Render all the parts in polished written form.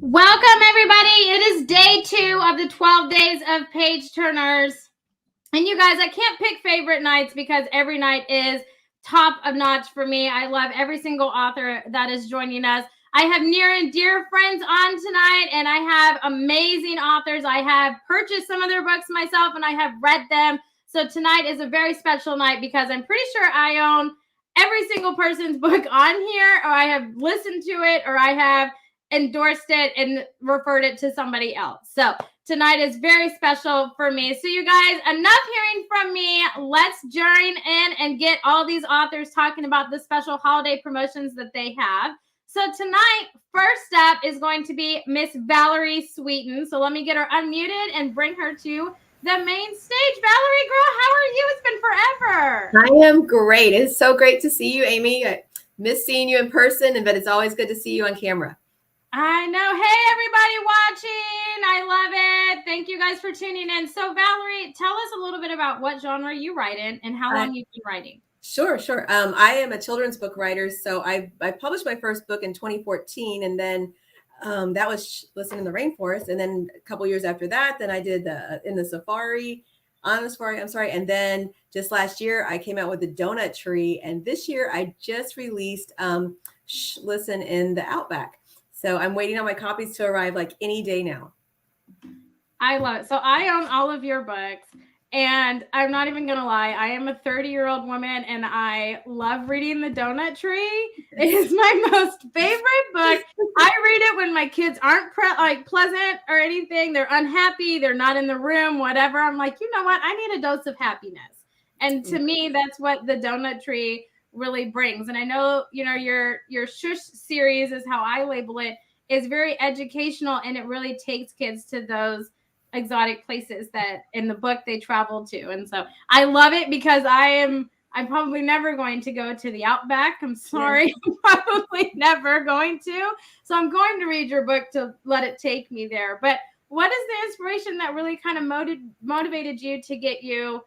Welcome, everybody. It is day 2 of the 12 days of page turners. And you guys, I can't pick favorite nights because every night is top of notch for me. I love every single author that is joining us. I have near and dear friends on tonight, and I have amazing authors. I have purchased some of their books myself, and I have read them. So tonight is a very special night because I'm pretty sure I own every single person's book on here, or I have listened to it, or I have endorsed it and referred it to somebody else. So tonight is very special for me. So you guys, enough hearing from me. Let's join in and get all these authors talking about the special holiday promotions that they have. So tonight, first up is going to be Miss Valerie Sweeten. So let me get her unmuted and bring her to the main stage. Valerie, girl, how are you? It's been forever. I am great. It's so great to see you, Amy. I miss seeing you in person, but it's always good to see you on camera. I know. Hey, everybody watching. I love it. Thank you guys for tuning in. So, Valerie, tell us a little bit about what genre you write in and how long you've been writing. Sure. I am a children's book writer. So I published my first book in 2014, and then that was Listen in the Rainforest. And then a couple years after that, then I did on the safari. And then just last year, I came out with the Donut Tree. And this year, I just released Listen in the Outback. So I'm waiting on my copies to arrive like any day now. I love it. So I own all of your books, and I'm not even going to lie. I am a 30-year-old woman, and I love reading The Donut Tree. It is my most favorite book. I read it when my kids aren't pleasant or anything. They're unhappy. They're not in the room, whatever. I'm like, you know what? I need a dose of happiness. And to me, that's what The Donut Tree really brings. And I know, your Shush series is how I label it, is very educational, and it really takes kids to those exotic places that in the book they travel to. And so I love it because I'm probably never going to go to the Outback. I'm sorry. Yeah. I'm probably never going to. So I'm going to read your book to let it take me there. But what is the inspiration that really kind of motivated you to get you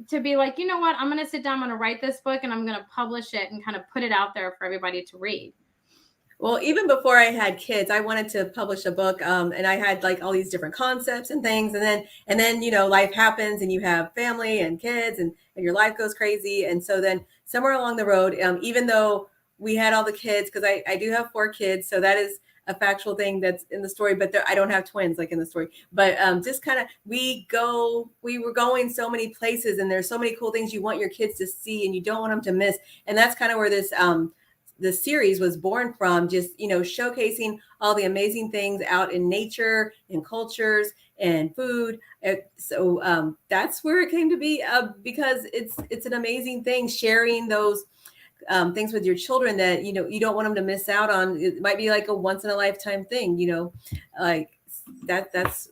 to be like, you know what, I'm going to sit down, I'm going to write this book, and I'm going to publish it and kind of put it out there for everybody to read? Well, even before I had kids, I wanted to publish a book, and I had like all these different concepts and things. And then, life happens, and you have family and kids, and your life goes crazy. And so then somewhere along the road, even though we had all the kids, because I do have 4 kids, so that is a factual thing that's in the story, but I don't have twins like in the story. But just kind of, we were going so many places, and there's so many cool things you want your kids to see, and you don't want them to miss. And that's kind of where the series was born from, just, showcasing all the amazing things out in nature and cultures and food. So that's where it came to be, because it's an amazing thing, sharing those things with your children that, you don't want them to miss out on. It might be like a once in a lifetime thing, like that's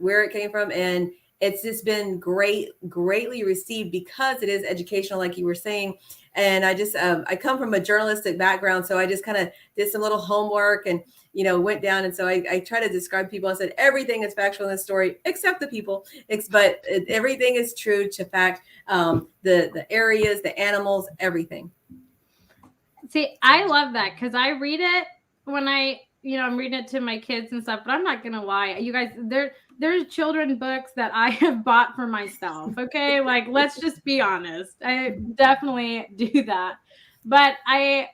where it came from. And it's just been greatly received because it is educational, like you were saying. And I come from a journalistic background, so I just kind of did some little homework and, went down. And so I try to describe people. I said, everything is factual in this story, except the people, but everything is true to fact. The areas, the animals, everything. See, I love that because I read it when I'm reading it to my kids and stuff, but I'm not going to lie. You guys, there's children books that I have bought for myself. Okay. Like, let's just be honest. I definitely do that, but I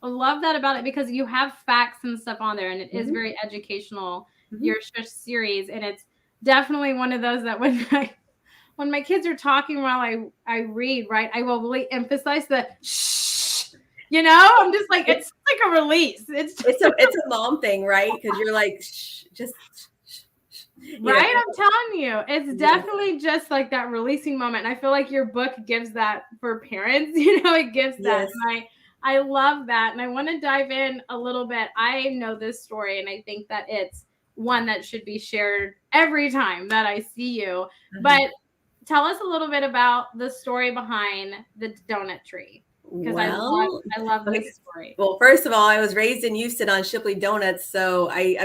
love that about it because you have facts and stuff on there, and it is very educational, your Shush series. And it's definitely one of those that when my kids are talking while I read, right, I will really emphasize the shh. I'm just like, it's like a release. It's a mom thing, right? Because you're like, shh, just right. I'm telling you, it's definitely just like that releasing moment. And I feel like your book gives that for parents. It gives that. Yes. And I love that. And I want to dive in a little bit. I know this story, and I think that it's one that should be shared every time that I see you. But tell us a little bit about the story behind the Donut Tree. Because I love this story. Well, first of all, I was raised in Houston on Shipley donuts. So I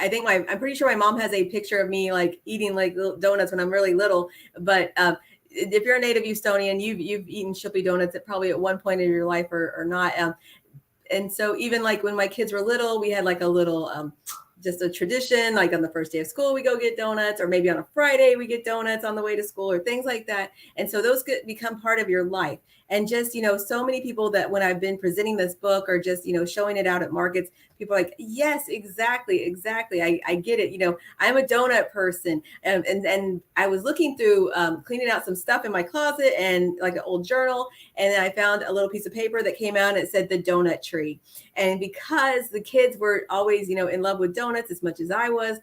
think I'm pretty sure my mom has a picture of me like eating like little donuts when I'm really little. But if you're a native Houstonian, you've eaten Shipley donuts probably at one point in your life or not. And so even like when my kids were little, we had like a little just a tradition. Like on the first day of school, we go get donuts, or maybe on a Friday, we get donuts on the way to school, or things like that. And so those become part of your life. And just, so many people that when I've been presenting this book or just, showing it out at markets, people are like, yes, exactly. I get it. I'm a donut person. And I was looking through, cleaning out some stuff in my closet and like an old journal. And then I found a little piece of paper that came out and it said the donut tree. And because the kids were always, in love with donuts as much as I was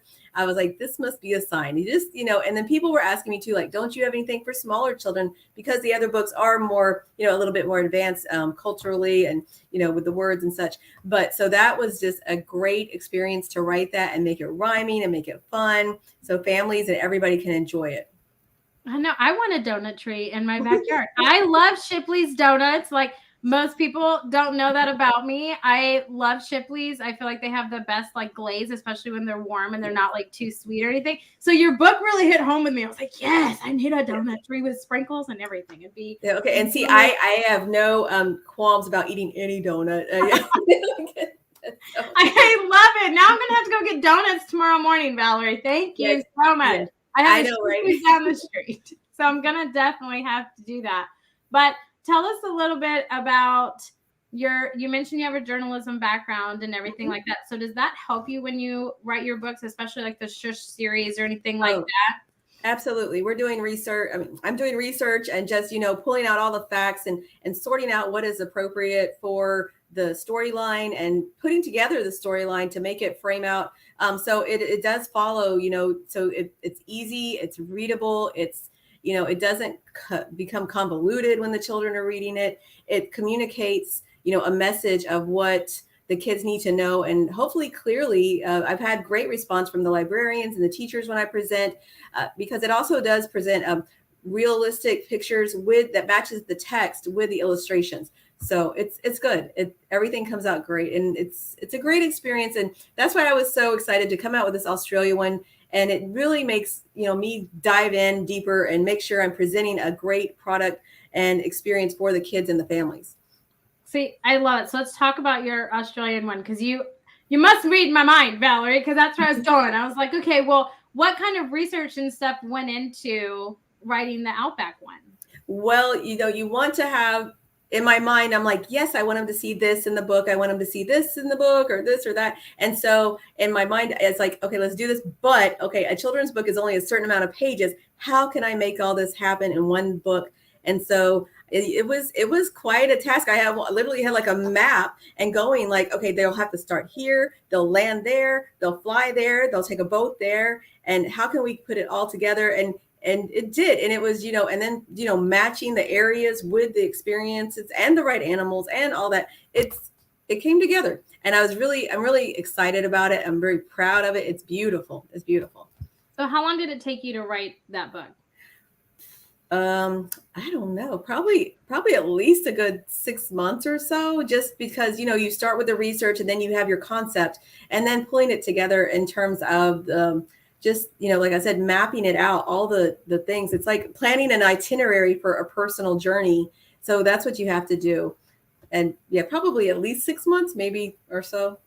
like, this must be a sign. You just, and then people were asking me too, like, don't you have anything for smaller children? Because the other books are more, a little bit more advanced culturally and, with the words and such. But so that was just a great experience to write that and make it rhyming and make it fun. So families and everybody can enjoy it. I know. I want a donut tree in my backyard. I love Shipley's donuts. Like, most people don't know that about me. I love Shipley's. I feel like they have the best like glaze, especially when they're warm and they're not like too sweet or anything. So your book really hit home with me. I was like, yes, I need a donut tree with sprinkles and everything. It'd be okay. And see, I have no qualms about eating any donut. I love it. Now I'm gonna have to go get donuts tomorrow morning, Valerie. Thank you so much. Yes. I have know, right? down the street, so I'm gonna definitely have to do that. But tell us a little bit about you mentioned you have a journalism background and everything like that. So does that help you when you write your books, especially like the Shush series or anything like that? Absolutely. We're doing research. I mean, I'm doing research and just, pulling out all the facts and sorting out what is appropriate for the storyline and putting together the storyline to make it frame out. So it does follow, so it's easy, it's readable, it's, it doesn't become convoluted when the children are reading it. It communicates, a message of what the kids need to know, and hopefully clearly. I've had great response from the librarians and the teachers when I present, because it also does present realistic pictures that matches the text with the illustrations. So it's good. Everything comes out great, and it's a great experience. And that's why I was so excited to come out with this Australia one. And it really makes, me dive in deeper and make sure I'm presenting a great product and experience for the kids and the families. See, I love it. So let's talk about your Australian one, because you must read my mind, Valerie, because that's where I was going. I was like, okay, well, what kind of research and stuff went into writing the Outback one? Well, you want to have, in my mind, I'm like, yes, I want them to see this in the book. I want them to see this in the book, or this or that. And so in my mind, it's like, okay, let's do this. But okay, a children's book is only a certain amount of pages. How can I make all this happen in one book? And so it was quite a task. I literally had like a map and going like, okay, they'll have to start here. They'll land there. They'll fly there. They'll take a boat there. And how can we put it all together? And it did. And it was, and then, matching the areas with the experiences and the right animals and all that. It came together. And I'm really excited about it. I'm very proud of it. It's beautiful. It's beautiful. So how long did it take you to write that book? I don't know, probably at least a good 6 months or so, just because, you start with the research and then you have your concept and then pulling it together in terms of, just, like I said, mapping it out, all the things. It's like planning an itinerary for a personal journey. So that's what you have to do. And yeah, probably at least 6 months, maybe or so.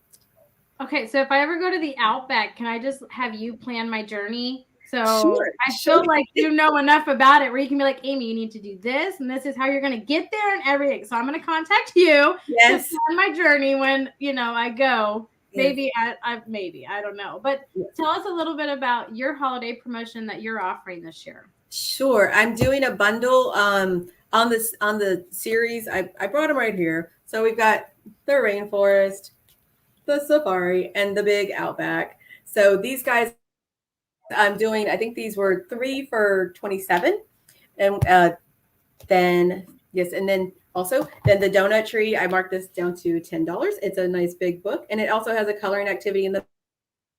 Okay. So if I ever go to the Outback, can I just have you plan my journey? So sure, I feel like you know enough about it where you can be like, Amy, you need to do this, and this is how you're going to get there and everything. So I'm going to contact you yes. to plan my journey when, I go. Maybe maybe, I don't know. But tell us a little bit about your holiday promotion that you're offering this year. Sure. I'm doing a bundle on the series. I brought them right here. So we've got the rainforest, the safari, and the big Outback. So these guys I'm doing, I think these were 3 for $27. And then, yes. And then also, then the donut tree, I marked this down to $10. It's a nice big book. And it also has a coloring activity in the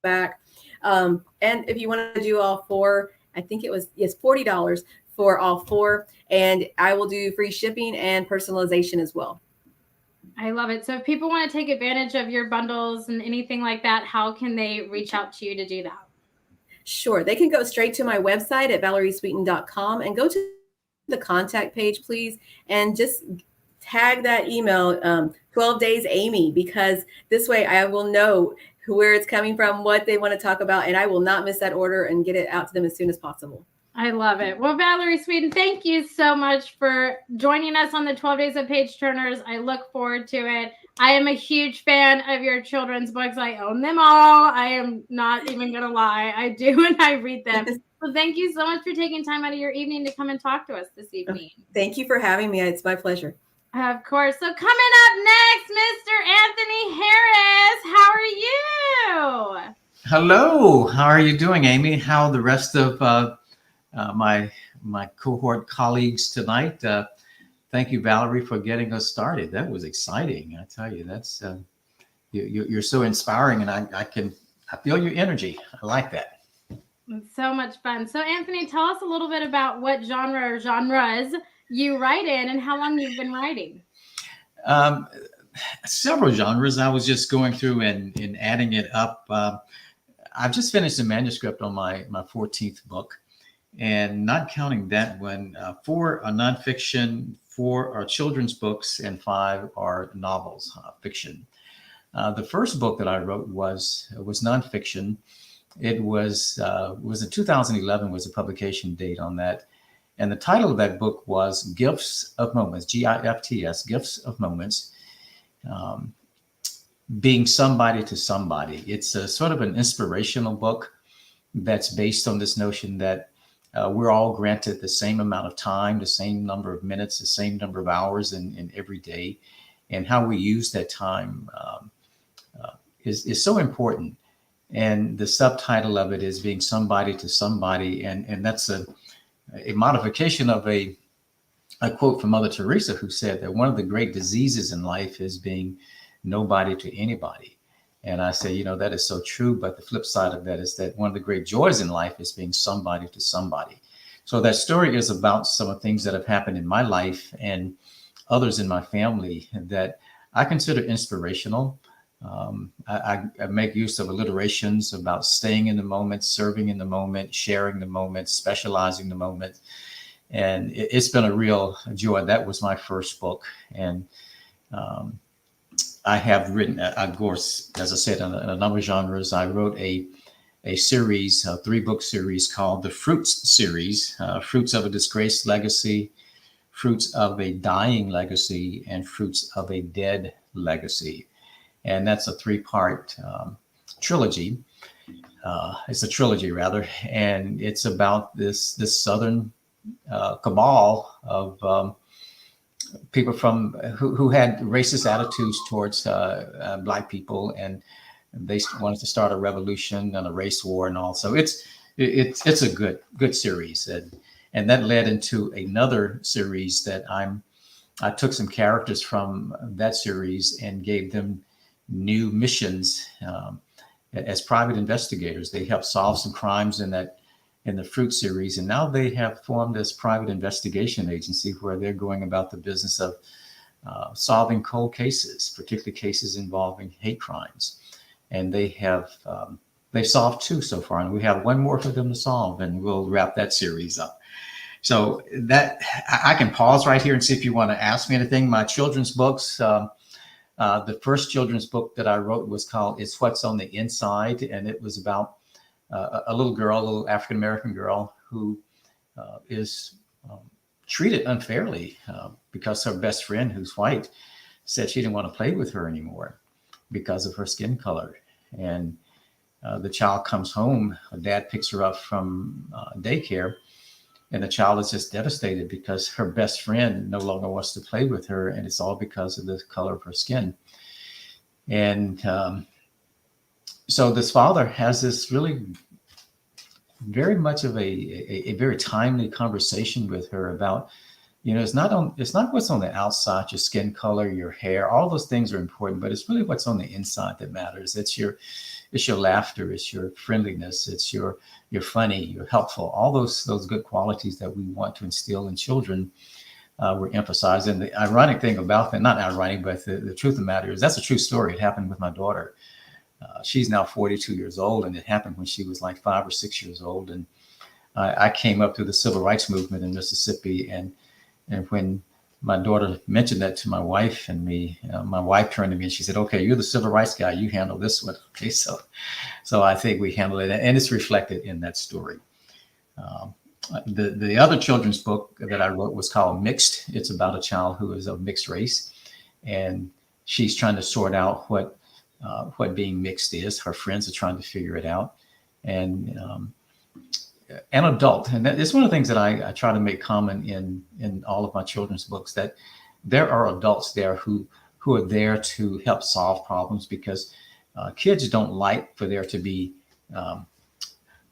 back. And if you want to do all 4, I think it was, yes, $40 for all 4. And I will do free shipping and personalization as well. I love it. So if people want to take advantage of your bundles and anything like that, how can they reach out to you to do that? Sure. They can go straight to my website at valeriesweeten.com and go to the contact page, please, and just tag that email 12 Days Amy, because this way I will know where it's coming from, what they want to talk about, and I will not miss that order and get it out to them as soon as possible. I love it. Well, Valerie Sweden, thank you so much for joining us on the 12 Days of Page Turners. I look forward to it. I am a huge fan of your children's books. I own them all. I am not even going to lie. I do, and I read them. So thank you so much for taking time out of your evening to come and talk to us this evening. Thank you for having me. It's my pleasure. Of course. So coming up next, Mr. Anthony Harris. How are you? Hello. How are you doing, Amy? How are the rest of my cohort colleagues tonight? Thank you, Valerie, for getting us started. That was exciting. I tell you, that's you're so inspiring, and I feel your energy. I like that. It's so much fun. So, Anthony, tell us a little bit about what genre or genres you write in and how long you've been writing. Several genres. I was just going through and adding it up. I've just finished a manuscript on my 14th book, and not counting that one, 4 are nonfiction, 4 are children's books, and 5 are novels, fiction. The first book that I wrote was nonfiction. It was in 2011 was the publication date on that. And the title of that book was Gifts of Moments, GIFTS, Gifts of Moments, being somebody to somebody. It's a sort of an inspirational book that's based on this notion that we're all granted the same amount of time, the same number of minutes, the same number of hours in every day. And how we use that time is so important. And the subtitle of it is being somebody to somebody. And that's a modification of a quote from Mother Teresa, who said that one of the great diseases in life is being nobody to anybody. And I say, that is so true. But the flip side of that is that one of the great joys in life is being somebody to somebody. So that story is about some of the things that have happened in my life and others in my family that I consider inspirational. I make use of alliterations about staying in the moment, serving in the moment, sharing the moment, specializing the moment. And it's been a real joy. That was my first book. And I have written, of course, as I said, in a number of genres. I wrote a series, a 3-book series called the Fruits series, Fruits of a Disgraced Legacy, Fruits of a Dying Legacy, and Fruits of a Dead Legacy. And that's a 3-part trilogy. It's a trilogy, rather, and it's about this Southern cabal of people from who had racist attitudes towards Black people, and they wanted to start a revolution and a race war and all. So it's a good series, and that led into another series that I took some characters from that series and gave them new missions as private investigators. They helped solve some crimes in the Fruit series, and now they have formed this private investigation agency where they're going about the business of solving cold cases, particularly cases involving hate crimes. And they've solved 2 so far, and we have 1 more for them to solve, and we'll wrap that series up. So that I can pause right here and see if you want to ask me anything. My children's books. The first children's book that I wrote was called It's What's on the Inside, and it was about a little African-American girl who is treated unfairly because her best friend, who's white, said she didn't want to play with her anymore because of her skin color. And the child comes home, her dad picks her up from daycare, and the child is just devastated because her best friend no longer wants to play with her, and it's all because of the color of her skin. And so this father has this really very much of a very timely conversation with her about, it's not what's on the outside, your skin color, your hair, all those things are important, but it's really what's on the inside that matters. It's your laughter, it's your friendliness, it's you're funny, you're helpful, all those good qualities that we want to instill in children. We're emphasizing. The ironic thing about that, not ironic, but the truth of the matter is that's a true story. It happened with my daughter. She's now 42 years old, and it happened when she was like 5 or 6 years old. And I came up through the civil rights movement in Mississippi, and when my daughter mentioned that to my wife and me. My wife turned to me and she said, "Okay, you're the civil rights guy. You handle this one." Okay, so I think we handle it, and it's reflected in that story. Um, the other children's book that I wrote was called Mixed. It's about a child who is of mixed race, and she's trying to sort out what being mixed is. Her friends are trying to figure it out, and an adult, and it's one of the things that I try to make common in all of my children's books, that there are adults there who are there to help solve problems, because kids don't like for there to be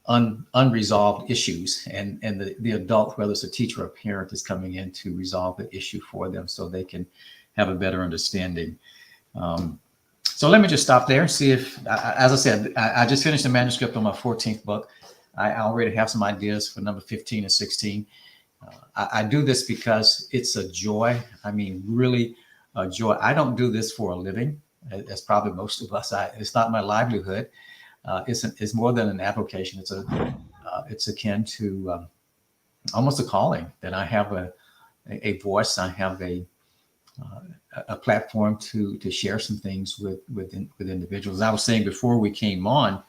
unresolved issues, and the adult, whether it's a teacher or a parent, is coming in to resolve the issue for them so they can have a better understanding. So let me just stop there and see if, as I said, I just finished the manuscript on my 14th book. I already have some ideas for number 15 and 16. I do this because it's a joy. I mean, really a joy. I don't do this for a living, as probably most of us. It's not my livelihood. It's more than an avocation. It's akin to almost a calling, that I have a voice. I have a platform to share some things with individuals. I was saying before we came on,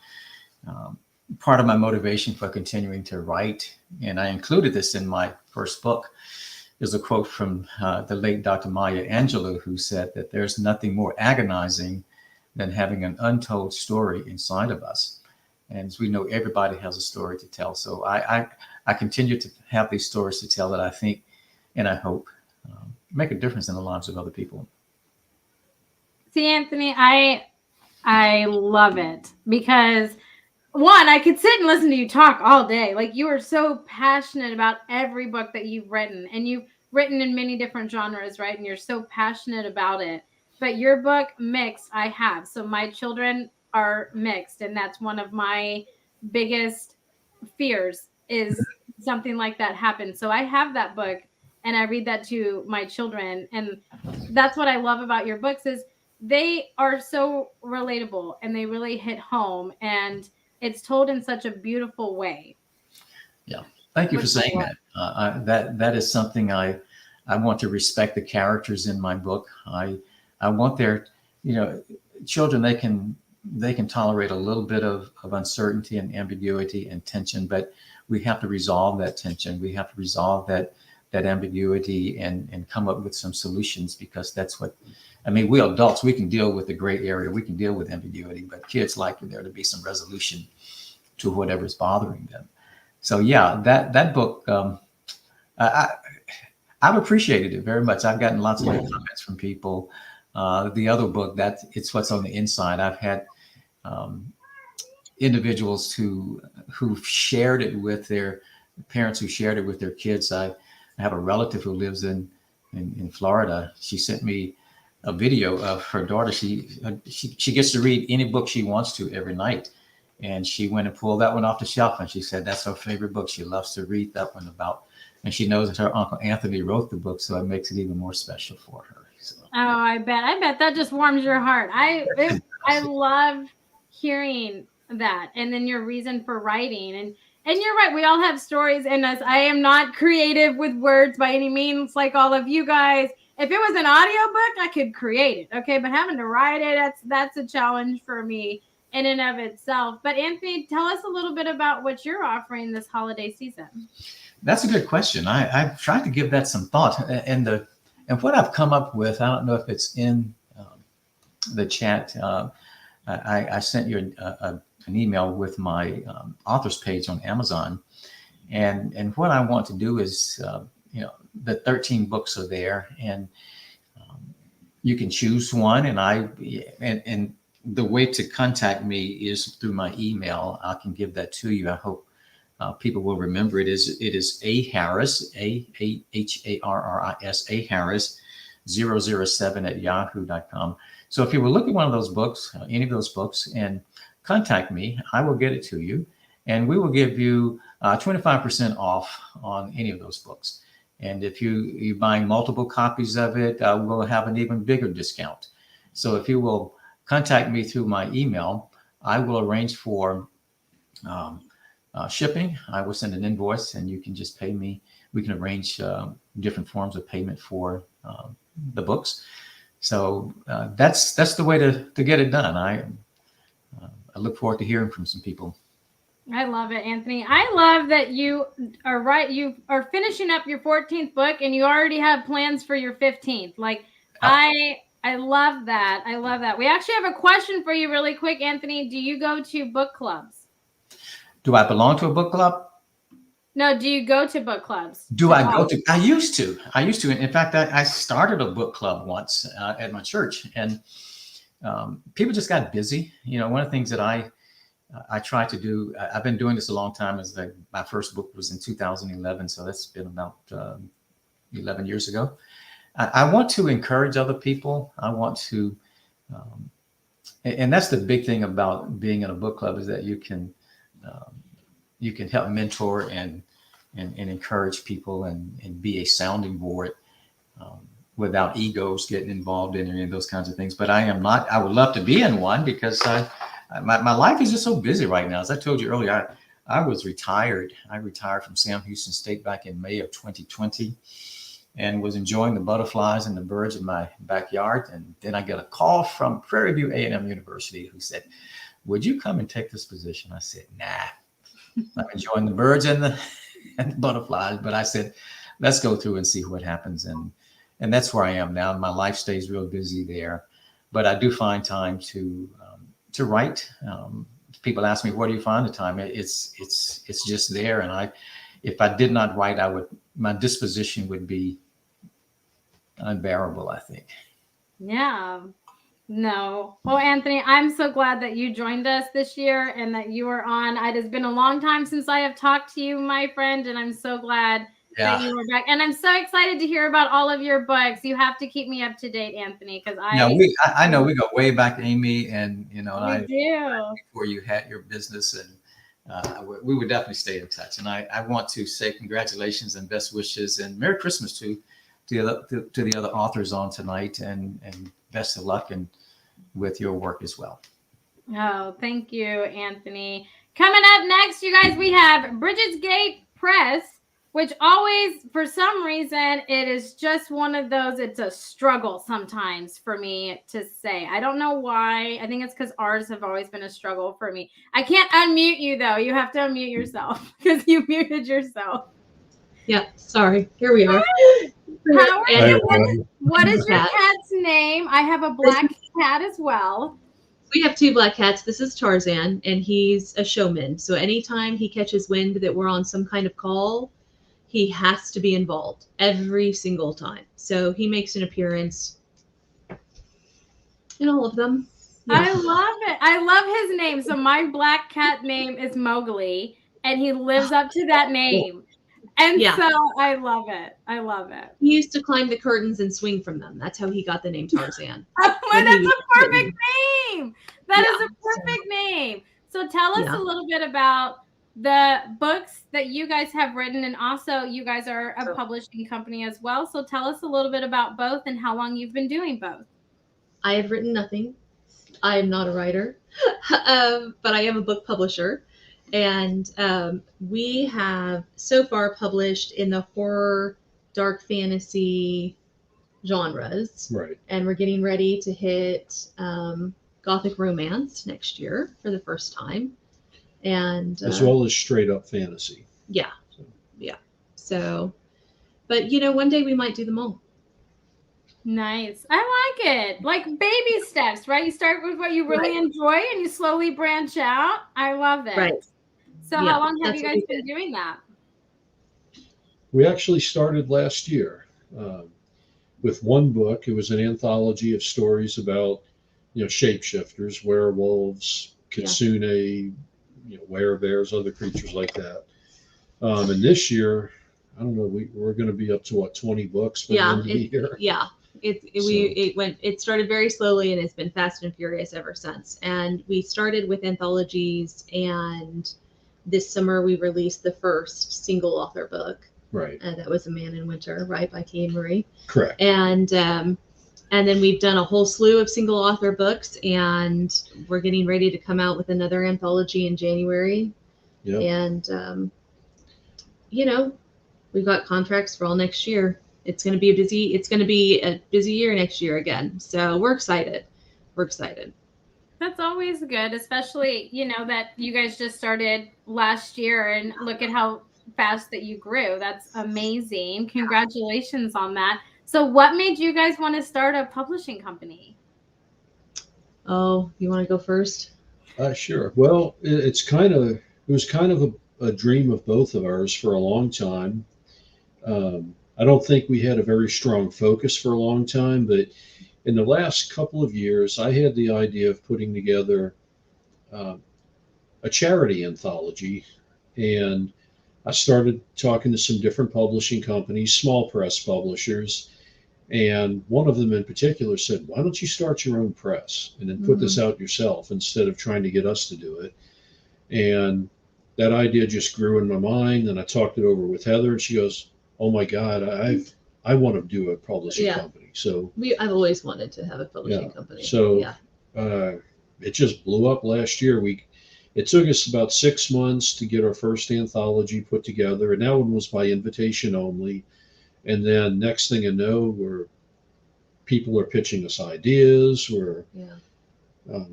part of my motivation for continuing to write, and I included this in my first book, is a quote from the late Dr. Maya Angelou, who said that there's nothing more agonizing than having an untold story inside of us. And as we know, everybody has a story to tell. So I continue to have these stories to tell that I think, and I hope, make a difference in the lives of other people. See, Anthony, I love it, because one, I could sit and listen to you talk all day. Like, you are so passionate about every book that you've written, and you've written in many different genres, right? And you're so passionate about it. But your book, Mixed, I have. So my children are mixed, and that's one of my biggest fears, is something like that happens. So I have that book, and I read that to my children. And that's what I love about your books, is they are so relatable and they really hit home, and it's told in such a beautiful way. Yeah, thank you for saying that. That is something I want to respect the characters in my book. I want their, children, they can tolerate a little bit of uncertainty and ambiguity and tension, but we have to resolve that tension. We have to resolve that ambiguity and come up with some solutions, because that's what, we adults, we can deal with the gray area, we can deal with ambiguity, but kids like there to be some resolution to whatever's bothering them. So yeah, that book, I've appreciated it very much. I've gotten lots of comments from people. The other book, that it's what's on the inside. I've had individuals who've shared it with their parents, who shared it with their kids. I have a relative who lives in Florida. She sent me a video of her daughter. She gets to read any book she wants to every night, and she went and pulled that one off the shelf, and she said that's her favorite book. She loves to read that one about, and she knows that her Uncle Anthony wrote the book, so it makes it even more special for her. So. Oh, I bet that just warms your heart. I love hearing that, and then your reason for writing. And you're right, we all have stories in us. I am not creative with words by any means, like all of you guys. If it was an audiobook, I could create it, okay? But having to write it, that's a challenge for me in and of itself. But Anthony, tell us a little bit about what you're offering this holiday season. That's a good question. I've tried to give that some thought, and what I've come up with, I don't know if it's in the chat. I sent you an email with my author's page on Amazon, and what I want to do is, the 13 books are there, and you can choose one, and the way to contact me is through my email. I can give that to you. I hope people will remember it. It is A Harris, AHARRIS, A Harris 007 @yahoo.com. So if you will look at one of those books, any of those books, and contact me, I will get it to you, and we will give you 25% off on any of those books. And if you're buying multiple copies of it, we'll have an even bigger discount. So if you will contact me through my email, I will arrange for shipping. I will send an invoice, and you can just pay me we can arrange different forms of payment for the books. So that's the way to get it done. I look forward to hearing from some people. I love it, Anthony. I love that you are right. You are finishing up your 14th book and you already have plans for your 15th. Like I love that. I love that. We actually have a question for you really quick, Anthony. Do you go to book clubs? Do I belong to a book club? No, do you go to book clubs? I used to. In fact, I started a book club once at my church, and people just got busy. One of the things that I try to do, I've been doing this a long time, is that my first book was in 2011. So that's been about 11 years ago. I want to encourage other people. I want to, and that's the big thing about being in a book club, is that you can help mentor and encourage people and be a sounding board without egos getting involved in any of those kinds of things. But I am not. I would love to be in one, because my life is just so busy right now. As I told you earlier, I was retired. I retired from Sam Houston State back in May of 2020, and was enjoying the butterflies and the birds in my backyard. And then I got a call from Prairie View A&M University, who said, "Would you come and take this position?" I said, "Nah, I'm enjoying the birds and the butterflies." But I said, let's go through and see what happens. And that's where I am now. My life stays real busy there, but I do find time to write. People ask me, where do you find the time? It's just there. And if I did not write, my disposition would be unbearable, I think. Yeah. No. Well, Anthony, I'm so glad that you joined us this year and that you are on. It has been a long time since I have talked to you, my friend, and I'm so glad that you are back. And I'm so excited to hear about all of your books. You have to keep me up to date, Anthony, because I know we go way back, Amy, and we do. Before you had your business, and we would definitely stay in touch. And I want to say congratulations and best wishes and Merry Christmas to the other authors on tonight, and best of luck and with your work as well. Oh, thank you, Anthony. Coming up next, you guys, we have Bridget's Gate Press, which always, for some reason, it is just one of those, it's a struggle sometimes for me to say. I don't know why. I think it's because ours have always been a struggle for me. I can't unmute you, though. You have to unmute yourself because you muted yourself. Yeah, sorry. Here we are. How are you? What is your cat's name? I have a black cat as well. We have two black cats. This is Tarzan, and he's a showman. So anytime he catches wind that we're on some kind of call, he has to be involved every single time. So he makes an appearance in all of them. Yeah. I love it. I love his name. So my black cat name is Mowgli, and he lives up to that name. And so I love it. I love it. He used to climb the curtains and swing from them. That's how he got the name Tarzan. That's a perfect name. That is a perfect name. So tell us a little bit about the books that you guys have written, and also you guys are a publishing company as well. So tell us a little bit about both and how long you've been doing both. I have written nothing. I am not a writer, but I am a book publisher. And we have so far published in the horror, dark fantasy genres. Right. And we're getting ready to hit gothic romance next year for the first time. And as well as straight up fantasy. Yeah. Yeah. So, but one day we might do them all. Nice. I like it. Like baby steps, right? You start with what you really enjoy and you slowly branch out. I love it. Right. So how long have you guys been doing that? We actually started last year with one book. It was an anthology of stories about, shapeshifters, werewolves, kitsune, werebears, other creatures like that. And this year, I don't know, we're going to be up to 20 books by the end of the year. Yeah. It started very slowly and it's been fast and furious ever since. And we started with anthologies, and this summer we released the first single author book. Right. And that was A Man in Winter, right, by T.A. Marie. Correct. And then we've done a whole slew of single author books, and we're getting ready to come out with another anthology in January. Yeah. And we've got contracts for all next year. It's going to be a busy year next year again. So we're excited. We're excited. That's always good, especially, that you guys just started last year and look at how fast that you grew. That's amazing. Congratulations on that. So what made you guys want to start a publishing company? Oh, you want to go first? Sure. Well, it was kind of a dream of both of ours for a long time. I don't think we had a very strong focus for a long time, but in the last couple of years, I had the idea of putting together a charity anthology, and I started talking to some different publishing companies, small press publishers, and one of them in particular said, "Why don't you start your own press and then put this out yourself instead of trying to get us to do it?" And that idea just grew in my mind, and I talked it over with Heather, and she goes, "Oh my God, I want to do a publishing company." So I've always wanted to have a publishing company. So it just blew up last year. It took us about 6 months to get our first anthology put together, and that one was by invitation only. And then next thing I know, people are pitching us ideas, we're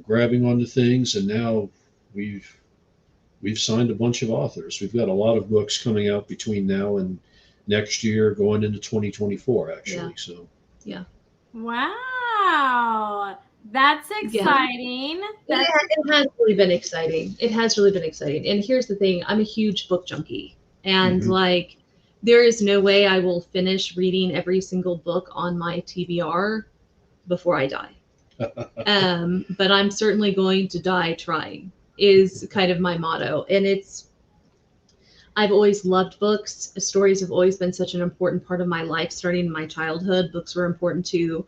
grabbing onto things, and now we've signed a bunch of authors. We've got a lot of books coming out between now and next year, going into 2024 actually. So Wow, that's exciting. It has really been exciting. It has really been exciting. And here's the thing, I'm a huge book junkie, and there is no way I will finish reading every single book on my TBR before I die. But I'm certainly going to die trying, is kind of my motto. And I've always loved books. Stories have always been such an important part of my life. Starting in my childhood, books were important to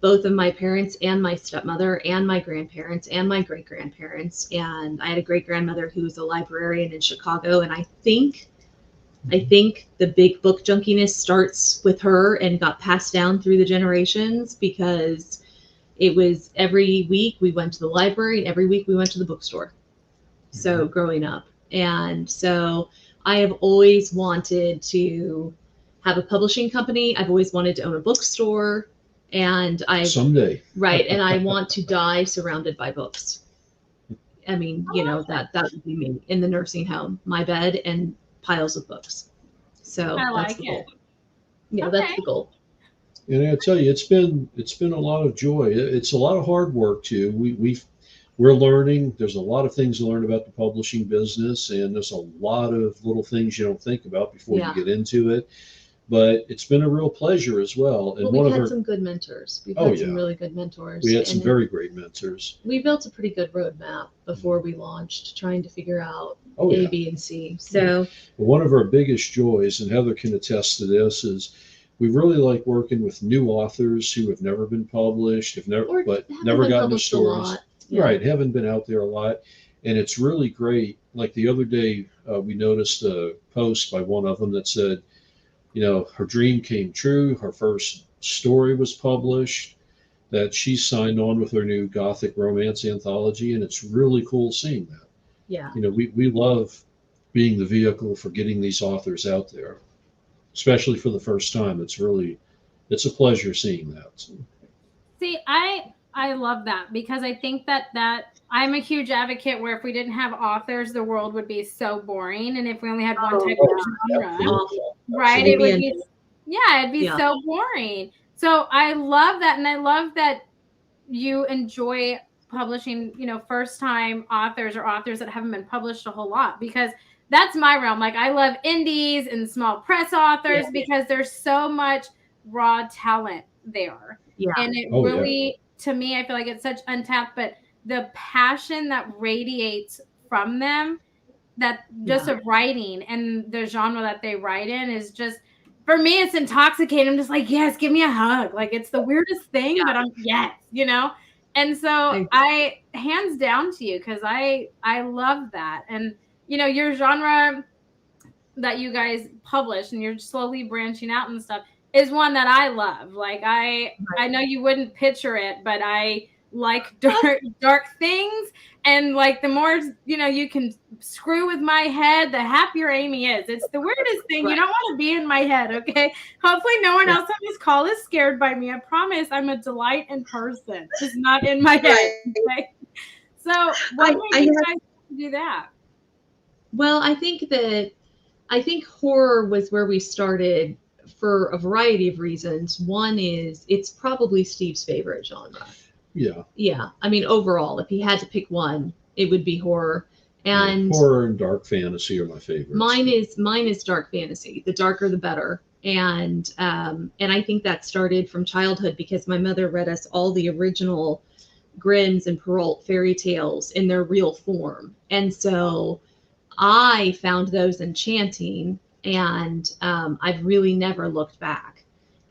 both of my parents and my stepmother and my grandparents and my great-grandparents. And I had a great-grandmother who was a librarian in Chicago. And I think the big book junkiness starts with her and got passed down through the generations, because it was every week we went to the library and every week we went to the bookstore. So growing up. And so I have always wanted to have a publishing company. I've always wanted to own a bookstore, and someday. Right. And I want to die surrounded by books. I mean, that would be me in the nursing home, my bed and piles of books. So that's the goal. Yeah, that's the goal. And I tell you, it's been a lot of joy. It's a lot of hard work too. We're learning. There's a lot of things to learn about the publishing business, and there's a lot of little things you don't think about before you get into it. But it's been a real pleasure as well. And we've had some good mentors. We've had some really good mentors. We had some very great mentors. We built a pretty good roadmap before we launched, trying to figure out A, B, and C. So one of our biggest joys, and Heather can attest to this, is we really like working with new authors who have never been published, never gotten the stories. Right, haven't been out there a lot. And it's really great. Like the other day, we noticed a post by one of them that said, her dream came true. Her first story was published, that she signed on with her new Gothic romance anthology. And it's really cool seeing that. Yeah. We love being the vehicle for getting these authors out there, especially for the first time. It's a pleasure seeing that. So. See, I love that, because I think that I'm a huge advocate where if we didn't have authors, the world would be so boring. And if we only had one type of genre, right? It would be, it'd be so boring. So I love that. And I love that you enjoy publishing, first time authors or authors that haven't been published a whole lot, because that's my realm. Like I love indies and small press authors because there's so much raw talent there. Yeah. And it really, to me, I feel like it's such untapped, but the passion that radiates from them, that just of writing and the genre that they write in is just, for me, it's intoxicating. I'm just like, yes, give me a hug. Like it's the weirdest thing, but And so I hands down to you, because I love that. And, your genre that you guys publish and you're slowly branching out and stuff is one that I love. Like I know you wouldn't picture it, but I like dark things. And like the more, you can screw with my head, the happier Amy is. It's the weirdest thing. You don't want to be in my head, okay? Hopefully no one else on this call is scared by me. I promise I'm a delight in person, just not in my head. Okay? So what made you guys do that? Well, I think horror was where we started for a variety of reasons. One is it's probably Steve's favorite genre. Yeah. Yeah. I mean, overall, if he had to pick one, it would be horror. And horror and dark fantasy are my favorites. Mine is dark fantasy. The darker, the better. And I think that started from childhood because my mother read us all the original Grimm's and Perrault fairy tales in their real form. And so I found those enchanting, and I've really never looked back.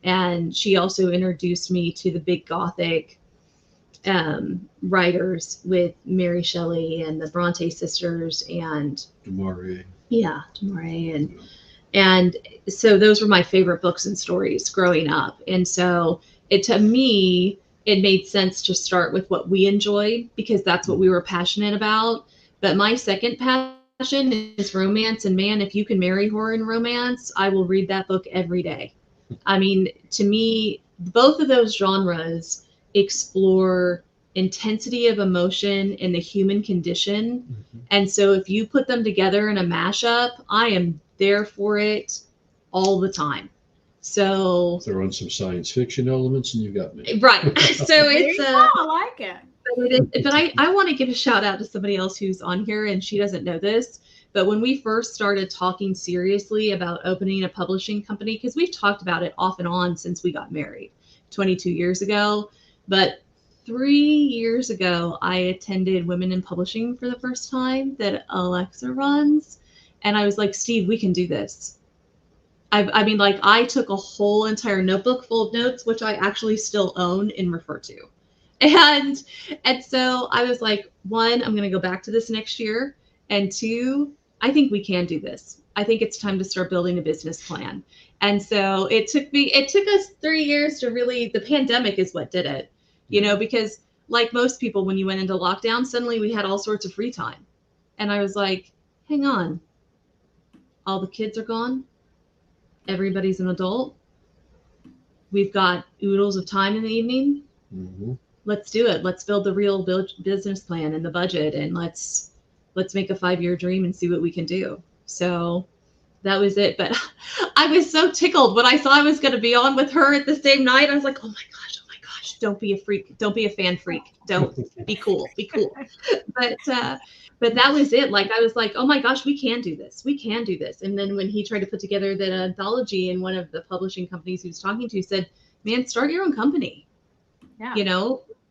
And she also introduced me to the big Gothic writers with Mary Shelley and the Bronte sisters and Du Maurier. Yeah, Du Maurier. And so those were my favorite books and stories growing up. And so to me, it made sense to start with what we enjoyed because that's what we were passionate about. But my second passion is romance. And man, if you can marry horror and romance, I will read that book every day. I mean, to me, both of those genres explore intensity of emotion and the human condition. Mm-hmm. And so if you put them together in a mashup, I am there for it all the time. So throw in some science fiction elements and you've got me. Right. So it's I like it. But I want to give a shout out to somebody else who's on here and she doesn't know this. But when we first started talking seriously about opening a publishing company, because we've talked about it off and on since we got married 22 years ago. But 3 years ago, I attended Women in Publishing for the first time that Alexa runs. And I was like, Steve, we can do this. I took a whole entire notebook full of notes, which I actually still own and refer to. And so I was like, one, I'm going to go back to this next year. And two, I think we can do this. I think it's time to start building a business plan. And so it took us 3 years to really, the pandemic is what did it, because like most people, when you went into lockdown, suddenly we had all sorts of free time. And I was like, hang on, all the kids are gone. Everybody's an adult. We've got oodles of time in the evening. Mm-hmm. Let's do it. Let's build the real business plan and the budget. And let's make a 5-year dream and see what we can do. So that was it. But I was so tickled when I saw I was going to be on with her at the same night. I was like, oh my gosh, don't be a freak. Don't be a fan freak. Don't be cool. Be cool. But that was it. Like, I was like, oh my gosh, we can do this. We can do this. And then when he tried to put together that anthology, and one of the publishing companies he was talking to said, man, start your own company. Yeah.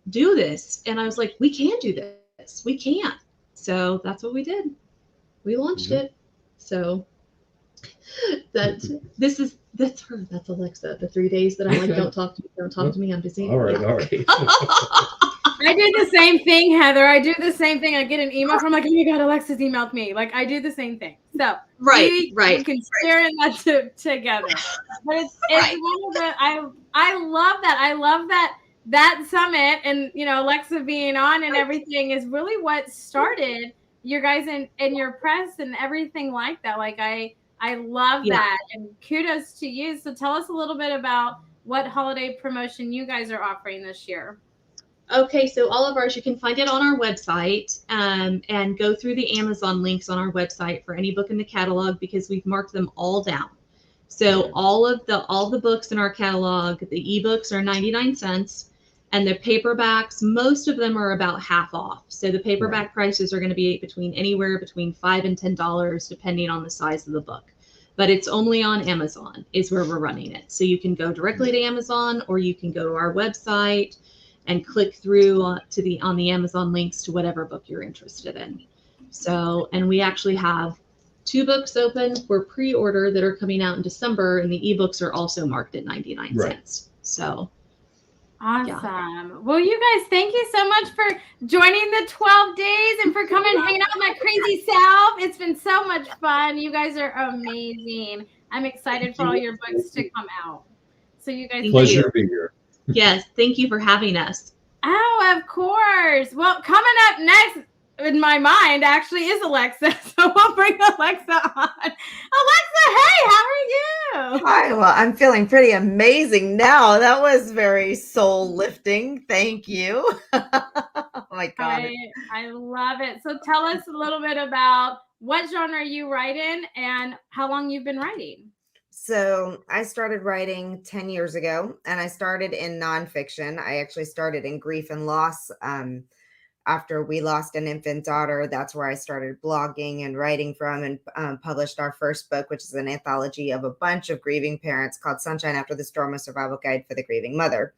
Do this. And I was like, we can do this. We can. So that's what we did. We launched it. So that's her. That's Alexa. The 3 days that I'm like, don't talk to me. I'm busy. All right. I do the same thing, Heather. I do the same thing. I get an email from like, oh my God, Alexa's emailed me. Like, I do the same thing. So we can share that together. But it's one of the, I love that. I love that summit and, Alexa being on and everything is really what started your guys in your press and everything like that. Like, I love that. And kudos to you. So tell us a little bit about what holiday promotion you guys are offering this year. Okay, so all of ours, you can find it on our website and go through the Amazon links on our website for any book in the catalog because we've marked them all down. So all the books in our catalog, the ebooks are 99 cents and the paperbacks, most of them are about half off. So the paperback prices are going to be anywhere between $5 and $10 depending on the size of the book. But it's only on Amazon is where we're running it. So you can go directly to Amazon or you can go to our website and click through on the Amazon links to whatever book you're interested in. So, and we actually have 2 books open for pre-order that are coming out in December, and the ebooks are also marked at 99 cents. So, awesome. Yeah. Well, you guys, thank you so much for joining the 12 days and for coming and hanging out with my crazy self. It's been so much fun. You guys are amazing. I'm excited for all your books to come out. So you guys, pleasure to be here. Yes, thank you for having us. Oh, of course. Well, coming up next, in my mind actually is Alexa. So we'll bring Alexa on. Alexa, hey, how are you? Hi, well, I'm feeling pretty amazing now. That was very soul lifting. Thank you. Oh my God. I love it. So tell us a little bit about what genre you write in and how long you've been writing. So I started writing 10 years ago, and I started in nonfiction. I actually started in grief and loss. After we lost an infant daughter, that's where I started blogging and writing from, and published our first book, which is an anthology of a bunch of grieving parents called Sunshine After the Storm, a survival guide for the grieving mother.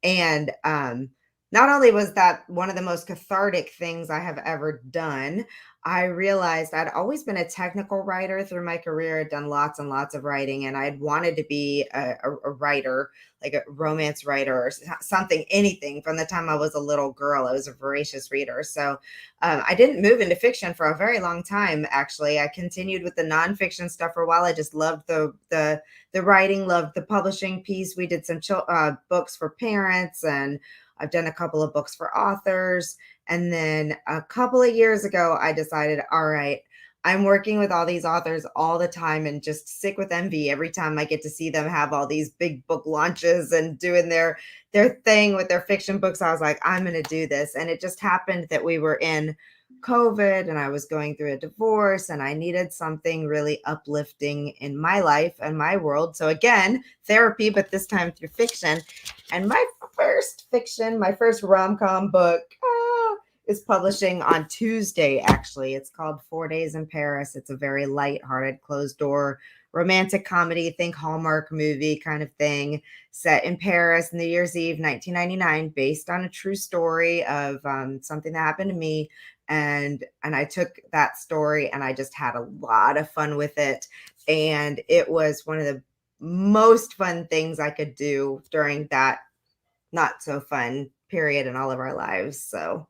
And not only was that one of the most cathartic things I have ever done, I realized I'd always been a technical writer through my career. I'd done lots and lots of writing, and I'd wanted to be a writer, like a romance writer or something, anything from the time I was a little girl. I was a voracious reader. So I didn't move into fiction for a very long time, actually. I continued with the nonfiction stuff for a while. I just loved the writing, loved the publishing piece. We did some books for parents, and I've done a couple of books for authors. And then a couple of years ago, I decided, all right, I'm working with all these authors all the time and just sick with envy every time I get to see them have all these big book launches and doing their thing with their fiction books. I was like, I'm going to do this. And it just happened that we were in COVID and I was going through a divorce and I needed something really uplifting in my life and my world. So again, therapy, but this time through fiction. And my first fiction, my first rom-com book is publishing on Tuesday, actually. It's called 4 Days in Paris. It's a very light-hearted, closed-door romantic comedy, think Hallmark movie kind of thing, set in Paris, New Year's Eve, 1999, based on a true story of something that happened to me. And I took that story and I just had a lot of fun with it. And it was one of the most fun things I could do during that not so fun period in all of our lives. So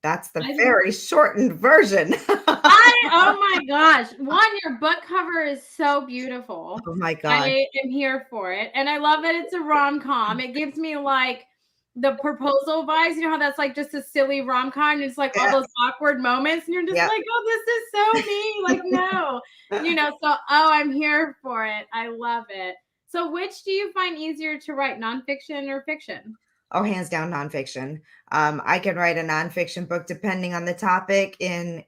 that's the very shortened version. Oh my gosh. One, your book cover is so beautiful. Oh my God. I am here for it. And I love that it's a rom-com. It gives me like the proposal vibes. You know how that's like just a silly rom-com. It's like all those awkward moments. And you're just like, oh, this is so me. Like, no. So, I'm here for it. I love it. So which do you find easier to write, nonfiction or fiction? Oh, hands down, nonfiction. I can write a nonfiction book depending on the topic in,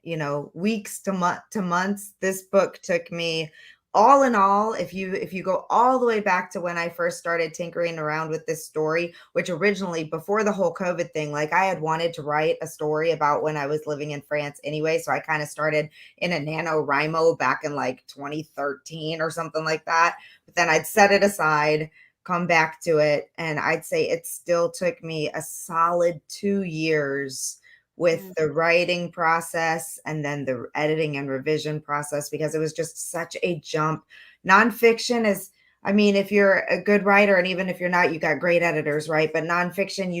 weeks to months. This book took me, all in all, if you go all the way back to when I first started tinkering around with this story, which originally, before the whole COVID thing, like I had wanted to write a story about when I was living in France anyway. So I kind of started in a NaNoWriMo back in like 2013 or something like that. But then I'd set it aside, come back to it. And I'd say it still took me a solid 2 years with the writing process and then the editing and revision process, because it was just such a jump. Nonfiction is, if you're a good writer, and even if you're not, you got great editors, right? But nonfiction,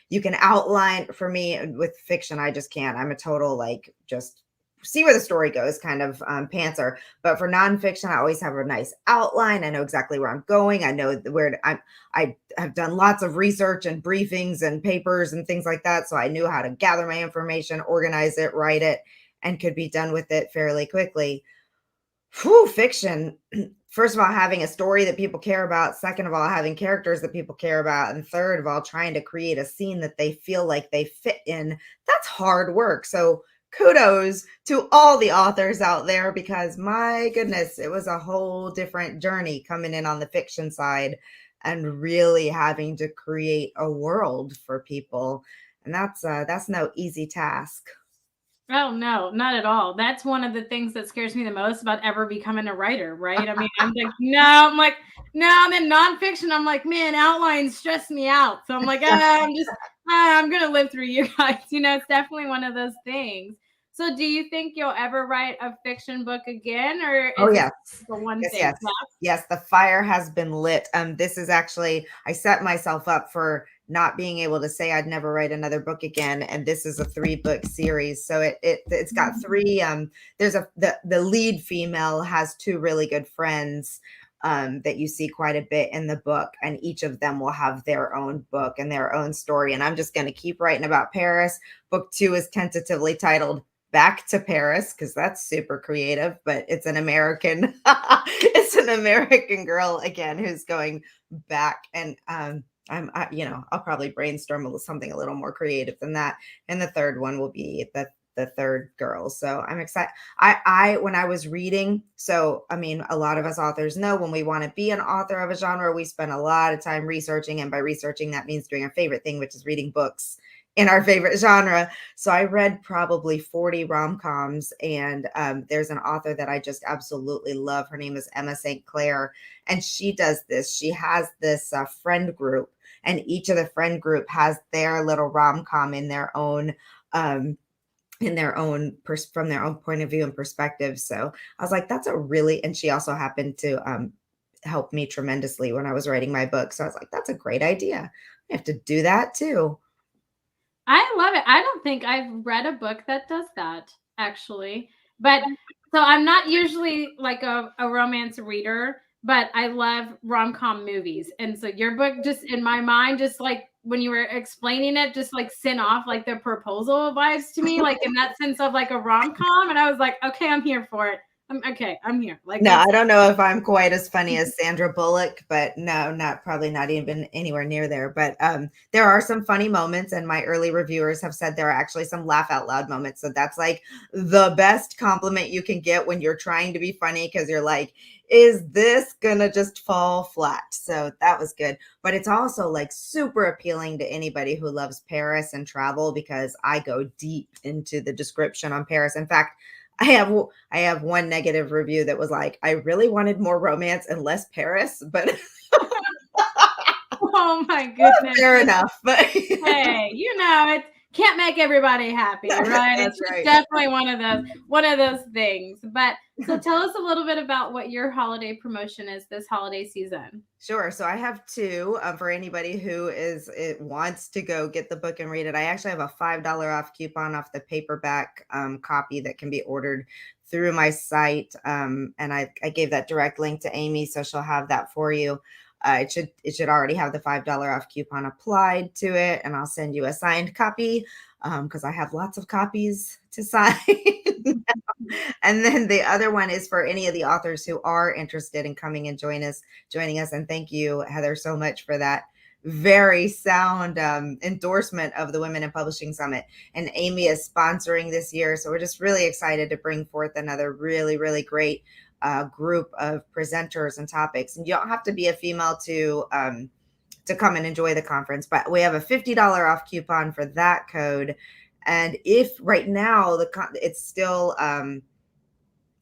you can outline. For me with fiction, I just can't. I'm a total, just see where the story goes kind of pantser. But for nonfiction, I always have a nice outline. I know exactly where I'm going. I know where I have done lots of research and briefings and papers and things like that. So I knew how to gather my information, organize it, write it, and could be done with it fairly quickly. Fiction. First of all, having a story that people care about. Second of all, having characters that people care about. And third of all, trying to create a scene that they feel like they fit in. That's hard work. So kudos to all the authors out there, because my goodness, it was a whole different journey coming in on the fiction side and really having to create a world for people. And that's no easy task. Oh, no, not at all. That's one of the things that scares me the most about ever becoming a writer, right? I'm like, no, and then nonfiction, I'm like, man, outlines stress me out. So I'm like, I'm going to live through you guys. It's definitely one of those things. So do you think you'll ever write a fiction book again? Or yes. The one thing? Yes. Yes, the fire has been lit. This is actually, I set myself up for not being able to say I'd never write another book again. And this is a 3-book series. So it's got 3, there's the lead female has 2 really good friends. that you see quite a bit in the book, and each of them will have their own book and their own story. And I'm just going to keep writing about Paris. Book 2 is tentatively titled Back to Paris, because that's super creative, but it's an American girl again who's going back. And I'll probably brainstorm something a little more creative than that. And the third one will be the third girl. So I'm excited. When I was reading, so I mean, a lot of us authors know when we want to be an author of a genre, we spend a lot of time researching. And by researching, that means doing our favorite thing, which is reading books in our favorite genre. So I read probably 40 rom-coms, and there's an author that I just absolutely love. Her name is Emma St. Clair, and she does this. She has this friend group, and each of the friend group has their little rom-com in their own from their own point of view and perspective. So I was like, and she also happened to help me tremendously when I was writing my book. So I was like, that's a great idea. I have to do that too. I love it. I don't think I've read a book that does that, actually. But so I'm not usually like a romance reader, but I love rom-com movies. And so your book just in my mind, just like when you were explaining it, just like sent off like the proposal vibes to me, like in that sense of like a rom-com. And I was like, okay, I'm here for it. I'm here. Like, no, I don't know if I'm quite as funny as Sandra Bullock, but no, probably not even anywhere near there. But there are some funny moments, and my early reviewers have said there are actually some laugh out loud moments. So that's like the best compliment you can get when you're trying to be funny, because you're like, is this gonna just fall flat? So that was good. But it's also like super appealing to anybody who loves Paris and travel, because I go deep into the description on Paris. In fact, I have one negative review that was like, I really wanted more romance and less Paris, but oh my goodness. Fair enough. But hey, it can't make everybody happy, right? That's it's right. Definitely one of those things. But so tell us a little bit about what your holiday promotion is this holiday season. Sure. So I have two for anybody who wants to go get the book and read it. I actually have a $5 off coupon off the paperback copy that can be ordered through my site. And I gave that direct link to Amy, so she'll have that for you. It should already have the $5 off coupon applied to it, and I'll send you a signed copy because I have lots of copies to sign. And then the other one is for any of the authors who are interested in coming and joining us. And thank you, Heather, so much for that very sound endorsement of the Women in Publishing Summit. And Amy is sponsoring this year, so we're just really excited to bring forth another really, really great group of presenters and topics. And you don't have to be a female to come and enjoy the conference, but we have a $50 off coupon for that code. And if right now it's still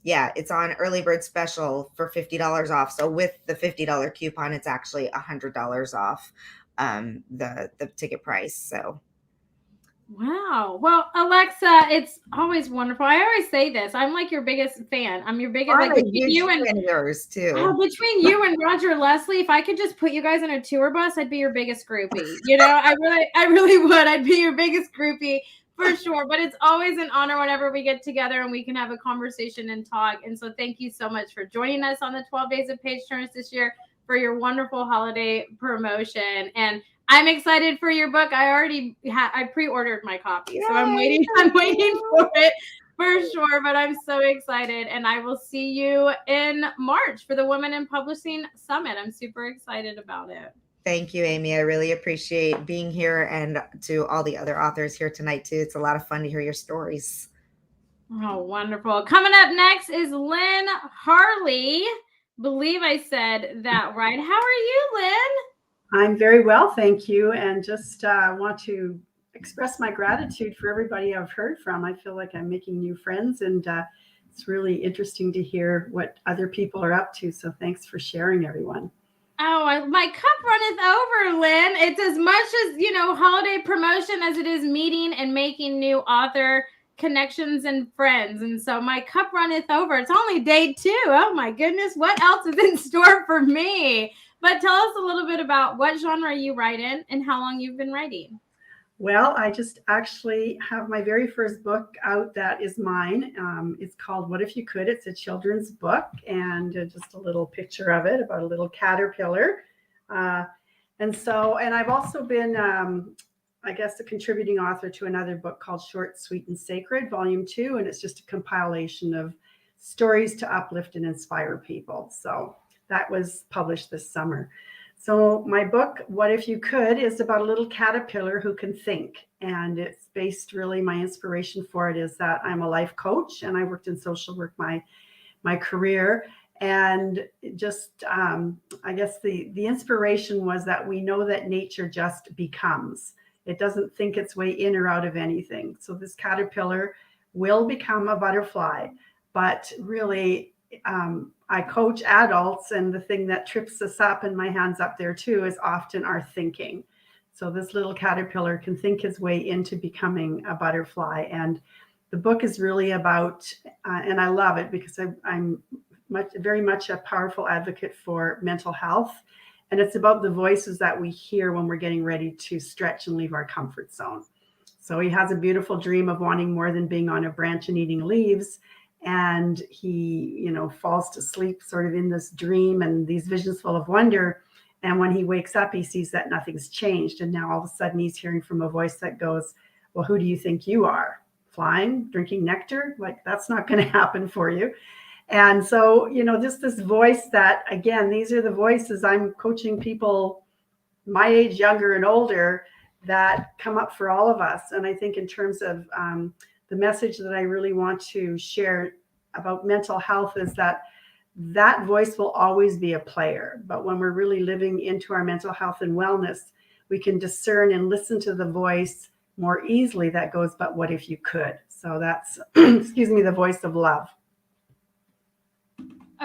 it's on early bird special for $50 off. So with the $50 coupon, it's actually $100 off the ticket price. So wow. Well, Alexa, it's always wonderful. I always say this. I'm like your biggest fan. I'm your biggest like you and yours too. Between you and Roger Leslie, if I could just put you guys in a tour bus, I'd be your biggest groupie. I really would. I'd be your biggest groupie for sure. But it's always an honor whenever we get together and we can have a conversation and talk. And so thank you so much for joining us on the 12 Days of Page Turners this year for your wonderful holiday promotion. And I'm excited for your book. I pre-ordered my copy, so I'm waiting for it for sure. But I'm so excited, and I will see you in March for the Women in Publishing Summit. I'm super excited about it. Thank you, Amy. I really appreciate being here, and to all the other authors here tonight too. It's a lot of fun to hear your stories. Oh, wonderful. Coming up next is Lynn Harley. Believe I said that right. How are you, Lynn? I'm very well, thank you. And just want to express my gratitude for everybody I've heard from. I feel like I'm making new friends, and it's really interesting to hear what other people are up to. So thanks for sharing, everyone. Oh, my cup runneth over, Lynn. It's as much as, holiday promotion as it is meeting and making new author connections and friends. And so my cup runneth over. It's only day 2. Oh my goodness. What else is in store for me? But tell us a little bit about what genre you write in and how long you've been writing. Well, I just actually have my very first book out that is mine. It's called What If You Could? It's a children's book, and just a little picture of it about a little caterpillar. Uh, and I've also been, I guess, a contributing author to another book called Short, Sweet, and Sacred, Volume 2, and it's just a compilation of stories to uplift and inspire people. So that was published this summer. So my book, What If You Could, is about a little caterpillar who can think. And it's based, really, my inspiration for it is that I'm a life coach and I worked in social work my career. And just, I guess the inspiration was that we know that nature just becomes. It doesn't think its way in or out of anything. So this caterpillar will become a butterfly, but really, I coach adults, and the thing that trips us up, and my hand's up there too, is often our thinking. So this little caterpillar can think his way into becoming a butterfly. And the book is really about, and I love it because I'm very much a powerful advocate for mental health. And it's about the voices that we hear when we're getting ready to stretch and leave our comfort zone. So he has a beautiful dream of wanting more than being on a branch and eating leaves. And he, falls to sleep sort of in this dream and these visions full of wonder. And when he wakes up, he sees that nothing's changed. And now all of a sudden he's hearing from a voice that goes, well, who do you think you are? Flying, drinking nectar? Like, that's not going to happen for you. And so, just this voice that, again, these are the voices I'm coaching people my age, younger and older, that come up for all of us. And I think in terms of the message that I really want to share about mental health is that voice will always be a player. But when we're really living into our mental health and wellness, we can discern and listen to the voice more easily that goes, but what if you could? So that's, excuse me, the voice of love.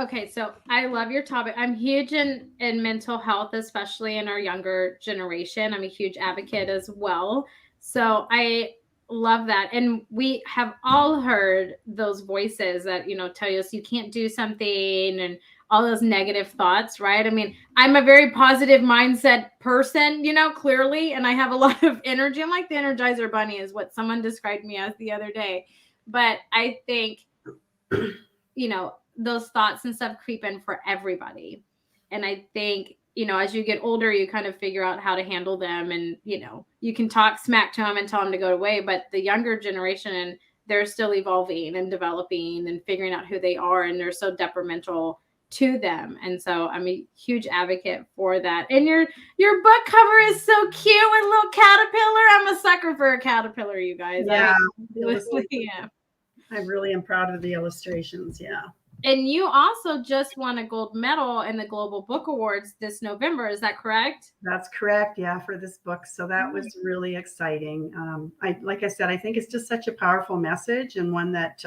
Okay, so I love your topic. I'm huge in mental health, especially in our younger generation. I'm a huge advocate as well. So I love that. And we have all heard those voices that, tell us you can't do something and all those negative thoughts, right? I mean, I'm a very positive mindset person, clearly, and I have a lot of energy. I'm like the Energizer Bunny is what someone described me as the other day. But I think, those thoughts and stuff creep in for everybody. And I think, as you get older, you kind of figure out how to handle them, and, you can talk smack to them and tell them to go away. But the younger generation, they're still evolving and developing and figuring out who they are, and they're so detrimental to them. And so I'm a huge advocate for that. And your book cover is so cute with a little caterpillar. I'm a sucker for a caterpillar, you guys. Yeah. Yeah. I really am proud of the illustrations. Yeah. And you also just won a gold medal in the Global Book Awards this November. Is that correct? That's correct. Yeah, for this book. So that was really exciting. Like I said, I think it's just such a powerful message, and one that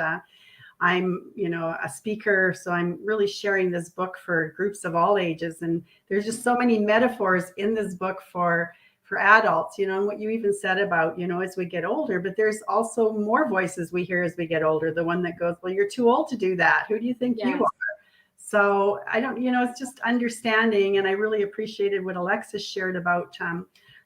I'm, a speaker. So I'm really sharing this book for groups of all ages. And there's just so many metaphors in this book for adults, and what you even said about, as we get older, but there's also more voices we hear as we get older. The one that goes, well, you're too old to do that. Who do you think you are? So I don't, it's just understanding. And I really appreciated what Alexis shared about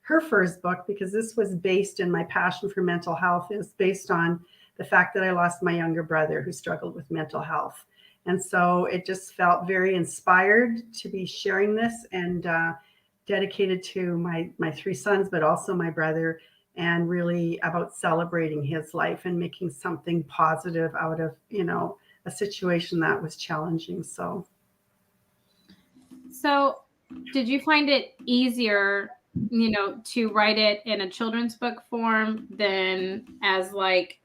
her first book, because this was based in my passion for mental health. It was based on the fact that I lost my younger brother who struggled with mental health. And so it just felt very inspired to be sharing this, and dedicated to my three sons, but also my brother, and really about celebrating his life and making something positive out of, a situation that was challenging. So did you find it easier, to write it in a children's book form than as like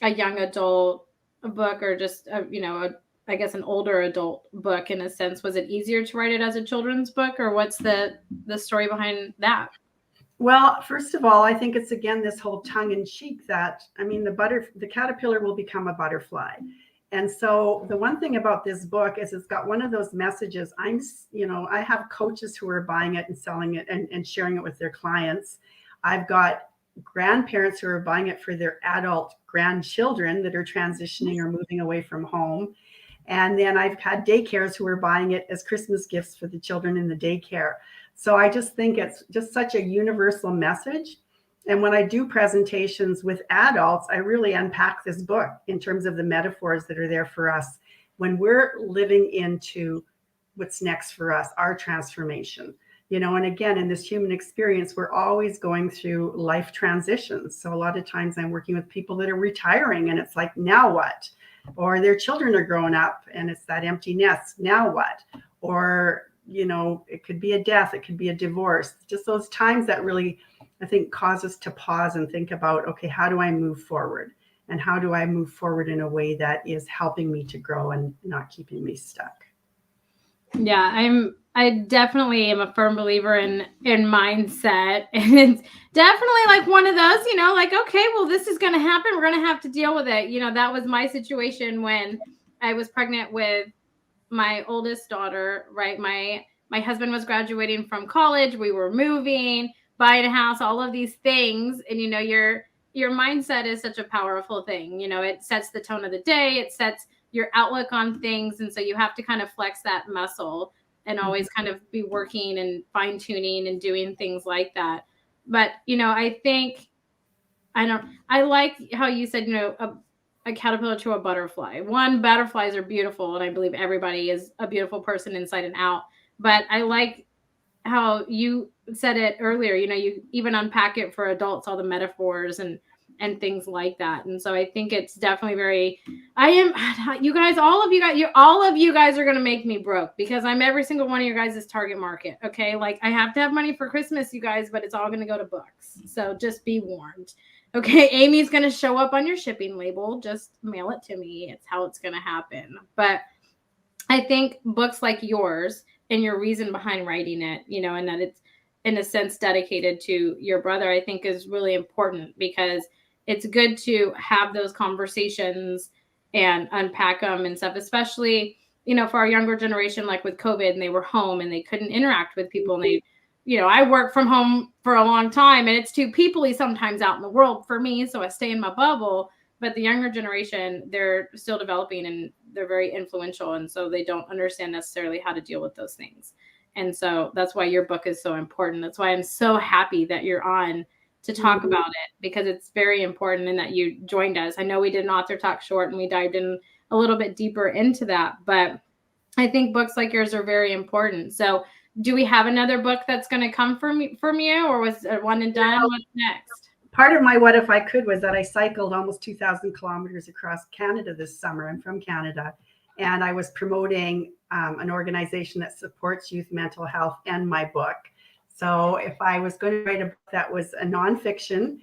a young adult book, or just, I guess an older adult book in a sense? Was it easier to write it as a children's book, or what's the story behind that? Well, first of all, I think it's, again, this whole tongue in cheek that, the caterpillar will become a butterfly. And so the one thing about this book is it's got one of those messages. I have coaches who are buying it and selling it and sharing it with their clients. I've got grandparents who are buying it for their adult grandchildren that are transitioning or moving away from home. And then I've had daycares who are buying it as Christmas gifts for the children in the daycare. So I just think it's just such a universal message. And when I do presentations with adults, I really unpack this book in terms of the metaphors that are there for us when we're living into what's next for us, our transformation. And again, in this human experience, we're always going through life transitions. So a lot of times I'm working with people that are retiring and it's like, now what? Or their children are growing up and it's that empty nest. Now what? Or, it could be a death. It could be a divorce. Just those times that really, I think, cause us to pause and think about, okay, how do I move forward? And how do I move forward in a way that is helping me to grow and not keeping me stuck? Yeah, I definitely am a firm believer in mindset. And it's definitely like one of those, like, okay, well, this is going to happen. We're going to have to deal with it. That was my situation when I was pregnant with my oldest daughter, right? My husband was graduating from college. We were moving, buying a house, all of these things. And, your mindset is such a powerful thing. It sets the tone of the day. It sets your outlook on things. And so you have to kind of flex that muscle and always kind of be working and fine tuning and doing things like that. But, I think, I like how you said, a caterpillar to a butterfly. One, butterflies are beautiful. And I believe everybody is a beautiful person inside and out. But I like how you said it earlier, you even unpack it for adults, all the metaphors and things like that. And so I think it's definitely you guys, all of you guys are going to make me broke because I'm every single one of your guys' target market. Okay. Like I have to have money for Christmas, you guys, but it's all going to go to books. So just be warned. Okay. Amy's going to show up on your shipping label. Just mail it to me. It's how it's going to happen. But I think books like yours and your reason behind writing it, and that it's in a sense dedicated to your brother, I think is really important because it's good to have those conversations and unpack them and stuff, especially, for our younger generation, like with COVID and they were home and they couldn't interact with people. And I work from home for a long time and it's too peoply sometimes out in the world for me. So I stay in my bubble. But the younger generation, they're still developing and they're very influential. And so they don't understand necessarily how to deal with those things. And so that's why your book is so important. That's why I'm so happy that you're on to talk about it because it's very important and that you joined us. I know we did an author talk short and we dived in a little bit deeper into that, but I think books like yours are very important. So do we have another book that's going to come from you or was it one and done? What's next? Part of my what if I could was that I cycled almost 2,000 kilometers across Canada this summer. I'm from Canada. And I was promoting an organization that supports youth mental health and my book. So if I was going to write a book that was a nonfiction,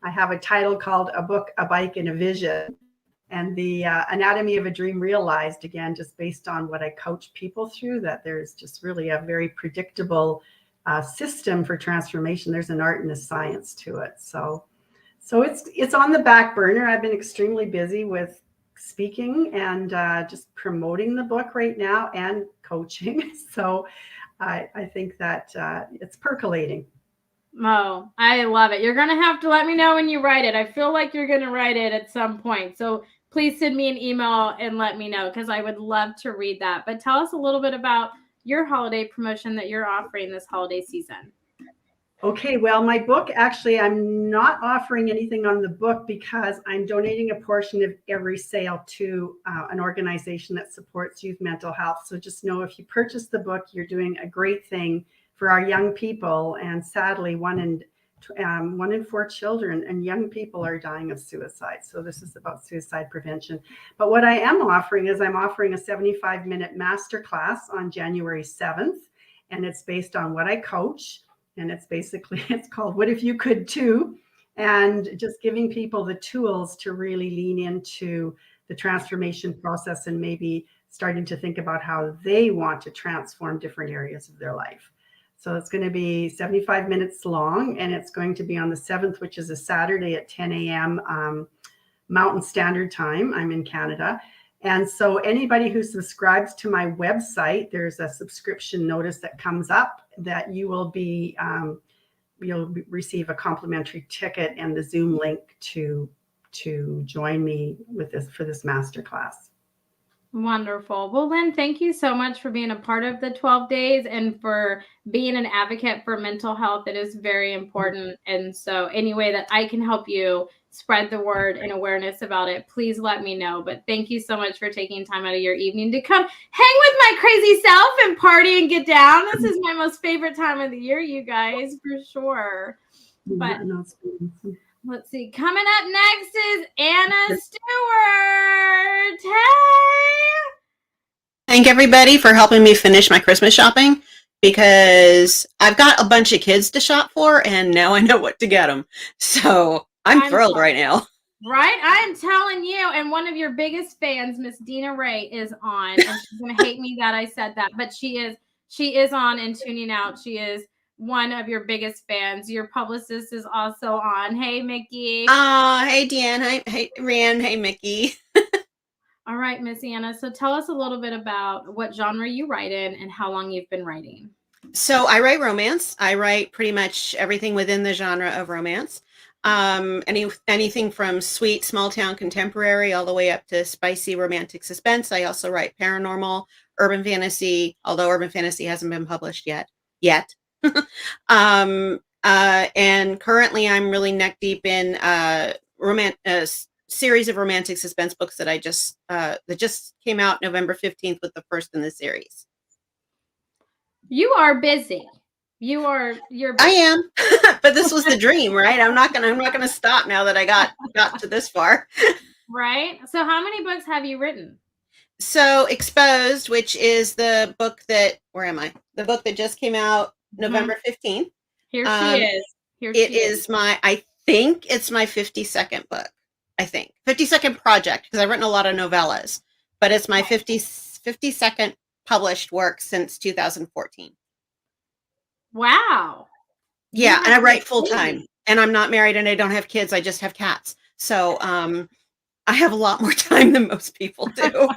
I have a title called A Book, a Bike, and a Vision. And the anatomy of a dream realized, again, just based on what I coach people through, that there's just really a very predictable system for transformation. There's an art and a science to it. So it's on the back burner. I've been extremely busy with speaking and just promoting the book right now and coaching. So I think that it's percolating. Oh, I love it. You're going to have to let me know when you write it. I feel like you're going to write it at some point. So please send me an email and let me know because I would love to read that. But tell us a little bit about your holiday promotion that you're offering this holiday season. Okay, well, my book, actually, I'm not offering anything on the book because I'm donating a portion of every sale to an organization that supports youth mental health. So just know if you purchase the book, you're doing a great thing for our young people. And sadly, one in 4 children and young people are dying of suicide. So this is about suicide prevention. But what I am offering is I'm offering a 75-minute masterclass on January 7th. And it's based on what I coach. And it's called What If You Could Too? And just giving people the tools to really lean into the transformation process and maybe starting to think about how they want to transform different areas of their life. So it's going to be 75 minutes long, and it's going to be on the 7th, which is a Saturday at 10 a.m. Mountain Standard Time. I'm in Canada. And so anybody who subscribes to my website, there's a subscription notice that comes up that you'll receive a complimentary ticket and the Zoom link to join me with this for this masterclass. Wonderful. Well, Lynn, thank you so much for being a part of the 12 days and for being an advocate for mental health. It is very important. And so, any way that I can help you spread the word and awareness about it, please let me know. But thank you so much for taking time out of your evening to come hang with my crazy self and party and get down. This is my most favorite time of the year, you guys, for sure. But No, it's been awesome. let's see. Coming up next is Anna Stewart. Hey! Thank everybody for helping me finish my Christmas shopping, because I've got a bunch of kids to shop for and now I know what to get them. So I'm thrilled right now. Right? I am telling you, and one of your biggest fans, Miss Dina Ray, is on, and she's gonna hate me that I said that, but she is on and tuning out. She is one of your biggest fans. Your publicist is also on. Hey, Mickey. Hey Deanne, hey Rhiann, hey Mickey. All right, Miss Anna. So tell us a little bit about what genre you write in and how long you've been writing. So I write romance. I write pretty much everything within the genre of romance. Anything from sweet small town contemporary all the way up to spicy romantic suspense. I also write paranormal, urban fantasy, although urban fantasy hasn't been published yet. And currently I'm really neck deep in series of romantic suspense books that that just came out November 15th with the first in the series. You are busy. You're busy. I am. But this was the dream, right? I'm not gonna stop now that I got to this far. Right? So how many books have you written? So Exposed, which is the book that the book that just came out November 15th. Here she is. I think it's my 52nd book. 52nd project, because I've written a lot of novellas, but it's my 52nd published work since 2014. Wow. Yeah, and I write full time, and I'm not married, and I don't have kids. I just have cats. So I have a lot more time than most people do.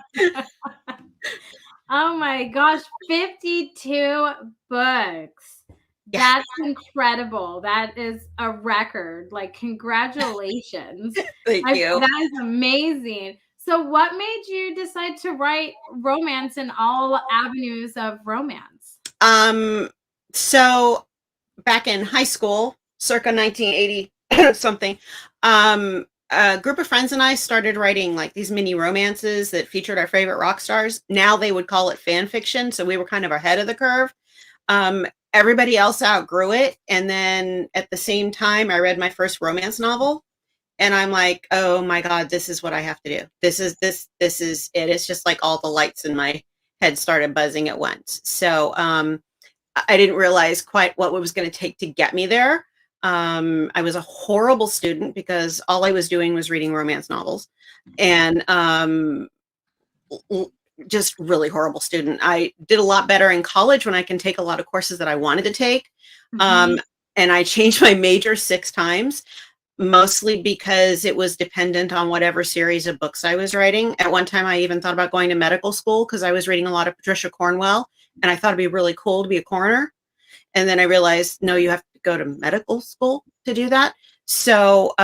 Oh my gosh, 52 books. Yeah. That's incredible. That is a record. Like, congratulations. Thank you. That is amazing. So what made you decide to write romance in all avenues of romance? So back in high school, circa 1980 something, a group of friends and I started writing like these mini romances that featured our favorite rock stars. Now they would call it fan fiction, so we were kind of ahead of the curve. Everybody else outgrew it, and then at the same time I read my first romance novel, and I'm like, oh my god, this is what I have to do. This is it. It's just like all the lights in my head started buzzing at once. So I didn't realize quite what it was going to take to get me there. I was a horrible student because all I was doing was reading romance novels, and just really horrible student. I did a lot better in college when I can take a lot of courses that I wanted to take. And I changed my major 6 times, mostly because it was dependent on whatever series of books I was writing. At one time, I even thought about going to medical school because I was reading a lot of Patricia Cornwell, and I thought it'd be really cool to be a coroner. And then I realized, no, you have to go to medical school to do that. So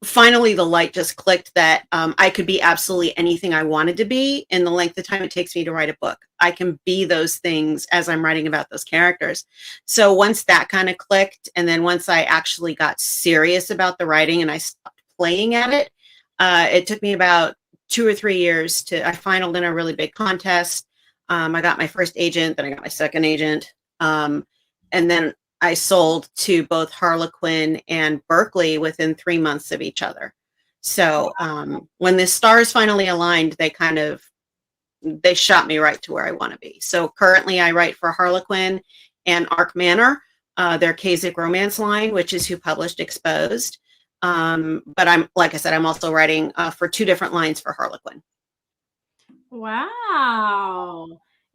finally, the light just clicked that I could be absolutely anything I wanted to be in the length of time it takes me to write a book. I can be those things as I'm writing about those characters. So once that kind of clicked, and then once I actually got serious about the writing and I stopped playing at it, it took me about 2 or 3 years I finaled in a really big contest. I got my first agent, then I got my second agent. And then I sold to both Harlequin and Berkeley within 3 months of each other. So when the stars finally aligned, they shot me right to where I want to be. So currently I write for Harlequin and Arc Manor, their Kasich romance line, which is who published Exposed. But like I said, I'm also writing for 2 different lines for Harlequin. Wow.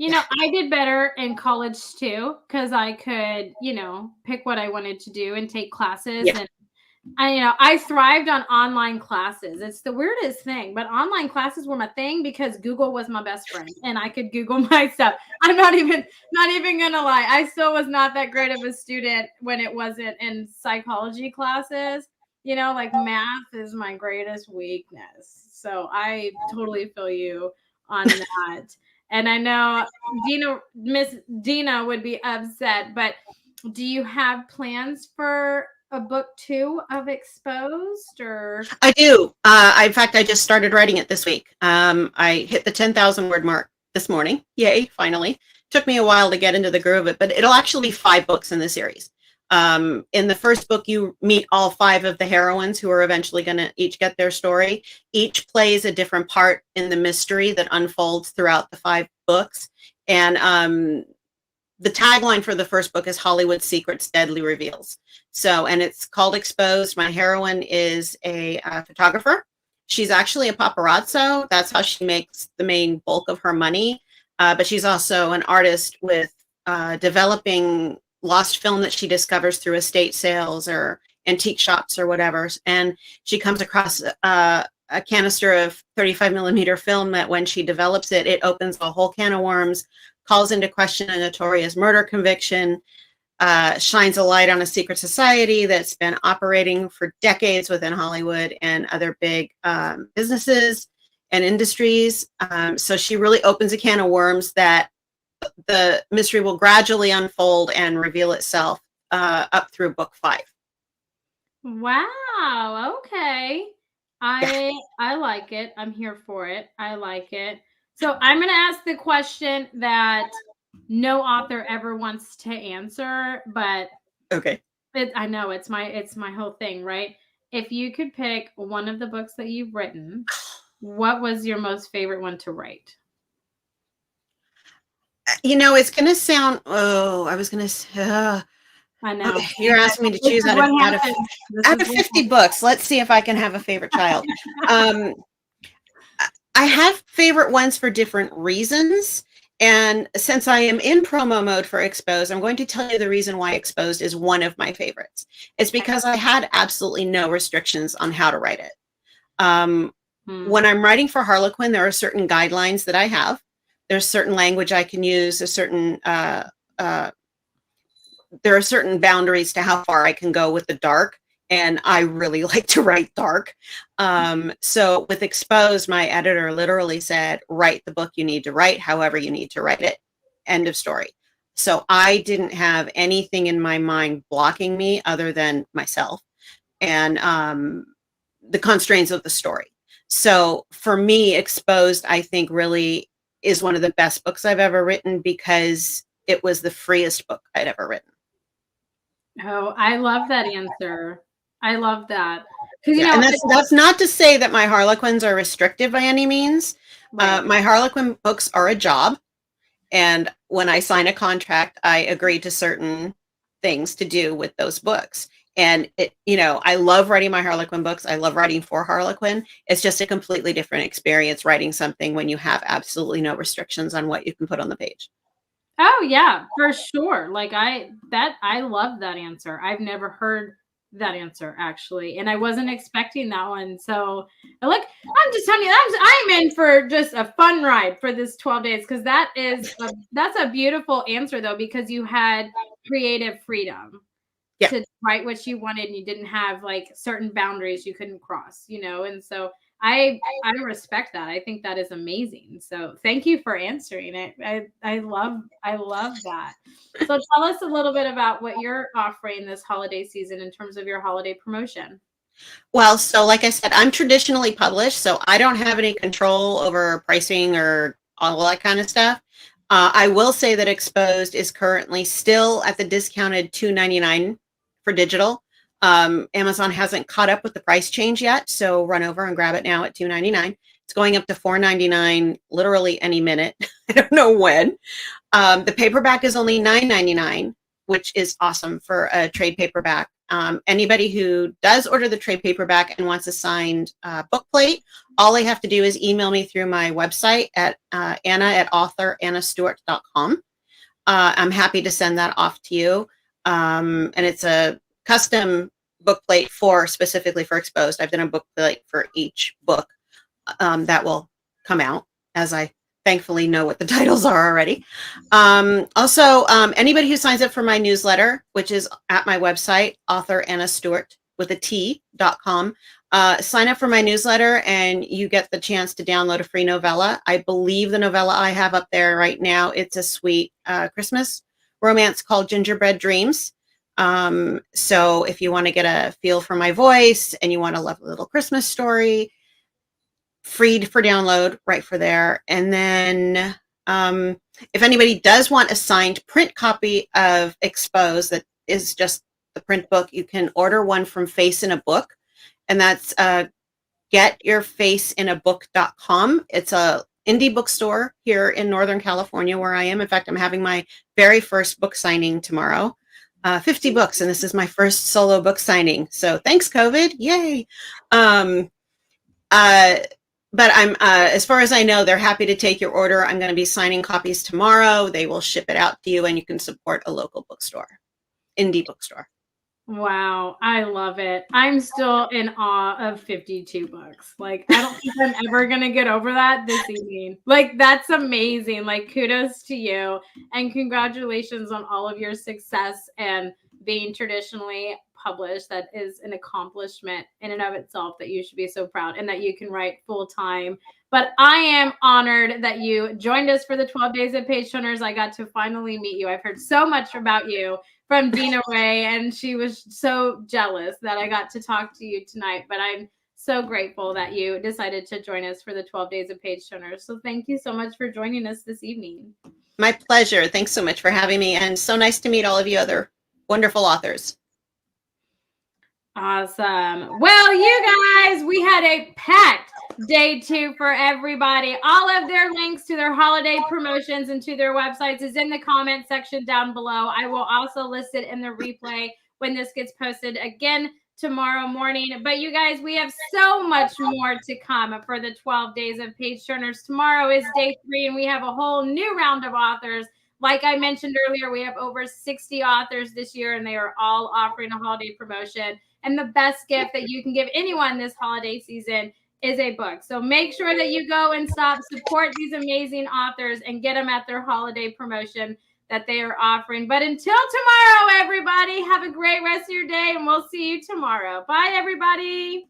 I did better in college too, because I could, pick what I wanted to do and take classes. Yeah. And I thrived on online classes. It's the weirdest thing, but online classes were my thing because Google was my best friend and I could Google my stuff. I'm not even gonna lie. I still was not that great of a student when it wasn't in psychology classes. Like math is my greatest weakness. So I totally feel you on that. And I know Miss Dina would be upset, but do you have plans for a book 2 of Exposed, or? I do. In fact, I just started writing it this week. I hit the 10,000 word mark this morning. Yay, finally. Took me a while to get into the groove of it, but it'll actually be 5 books in the series. In the first book, you meet all 5 of the heroines who are eventually going to each get their story. Each plays a different part in the mystery that unfolds throughout the 5 books. And the tagline for the first book is Hollywood Secrets, Deadly Reveals. So, and it's called Exposed. My heroine is a photographer. She's actually a paparazzo. That's how she makes the main bulk of her money. But she's also an artist with developing lost film that she discovers through estate sales or antique shops or whatever. And she comes across a canister of 35 millimeter film that when she develops it, it opens a whole can of worms, calls into question a notorious murder conviction, shines a light on a secret society that's been operating for decades within Hollywood and other big businesses and industries. So she really opens a can of worms that the mystery will gradually unfold and reveal itself up through book 5. Wow. Okay. I like it. I'm here for it. I like it. So I'm going to ask the question that no author ever wants to answer, but Okay. I know it's my whole thing, right? If you could pick one of the books that you've written, what was your most favorite one to write? You know, it's going to sound, I was going to say, I know. you're asking me to choose out of 50 books. Let's see if I can have a favorite child. I have favorite ones for different reasons. And since I am in promo mode for Exposed, I'm going to tell you the reason why Exposed is one of my favorites. It's because I had absolutely no restrictions on how to write it. When I'm writing for Harlequin, there are certain guidelines that I have. There's certain language I can use, there are certain boundaries to how far I can go with the dark. And I really like to write dark. So with Exposed, my editor literally said, write the book you need to write, however you need to write it. End of story. So I didn't have anything in my mind blocking me other than myself and the constraints of the story. So for me, Exposed, I think really is one of the best books I've ever written because it was the freest book I'd ever written. Oh, I love that answer. I love that. And that's not to say that my Harlequins are restrictive by any means. Right. My Harlequin books are a job. And when I sign a contract, I agree to certain things to do with those books. And I love writing my Harlequin books. I love writing for Harlequin. It's just a completely different experience writing something when you have absolutely no restrictions on what you can put on the page. Oh yeah, for sure. Like I love that answer. I've never heard that answer actually, and I wasn't expecting that one. So I'm just telling you, I'm in for just a fun ride for this 12 days because that's a beautiful answer though, because you had creative freedom. Yeah. To write what you wanted and you didn't have like certain boundaries you couldn't cross, and so I respect that. I think that is amazing. So thank you for answering it. I love that. So tell us a little bit about what you're offering this holiday season in terms of your holiday promotion. Well, so like I said, I'm traditionally published, so I don't have any control over pricing or all that kind of stuff. I will say that Exposed is currently still at the discounted $2.99 for digital. Amazon hasn't caught up with the price change yet, so run over and grab it now at $2.99. It's going up to $4.99 literally any minute. I don't know when. The paperback is only $9.99, which is awesome for a trade paperback. Anybody who does order the trade paperback and wants a signed book plate, all they have to do is email me through my website at anna@authorannastewart.com. I'm happy to send that off to you. And it's a custom book plate specifically for Exposed. I've done a book plate for each book that will come out, as I thankfully know what the titles are already. Also, anybody who signs up for my newsletter, which is at my website, authorannastewart.com, Sign up for my newsletter and you get the chance to download a free novella. I believe the novella I have up there right now, it's a sweet Christmas romance called Gingerbread Dreams. So if you want to get a feel for my voice and you want to love a little Christmas story, free for download right for there. And then if anybody does want a signed print copy of Expose, that is just the print book, you can order one from Face in a Book. And that's getyourfaceinabook.com. It's a indie bookstore here in Northern California where I am. In fact, I'm having my very first book signing tomorrow. 50 books, and this is my first solo book signing. So thanks, COVID. Yay. But I'm, as far as I know, they're happy to take your order. I'm going to be signing copies tomorrow. They will ship it out to you, and you can support a local bookstore, indie bookstore. Wow, I love it. I'm still in awe of 52 books. Like, I don't think I'm ever going to get over that this evening. Like, that's amazing. Like, kudos to you. And congratulations on all of your success and being traditionally published. That is an accomplishment in and of itself that you should be so proud, and that you can write full time. But I am honored that you joined us for the 12 Days of Page Turners. I got to finally meet you. I've heard so much about you from Dina Ray, and she was so jealous that I got to talk to you tonight. But I'm so grateful that you decided to join us for the 12 Days of Page Turners. So thank you so much for joining us this evening. My pleasure. Thanks so much for having me, and so nice to meet all of you other wonderful authors. Awesome. Well, you guys, we had a packed day 2 for everybody. All of their links to their holiday promotions and to their websites is in the comment section down below. I will also list it in the replay when this gets posted again tomorrow morning. But you guys, we have so much more to come for the 12 Days of Page Turners. Tomorrow is day 3, and we have a whole new round of authors. Like I mentioned earlier, we have over 60 authors this year, and they are all offering a holiday promotion. And the best gift that you can give anyone this holiday season is a book. So make sure that you go and support these amazing authors and get them at their holiday promotion that they are offering. But until tomorrow, everybody, have a great rest of your day, and we'll see you tomorrow. Bye, everybody.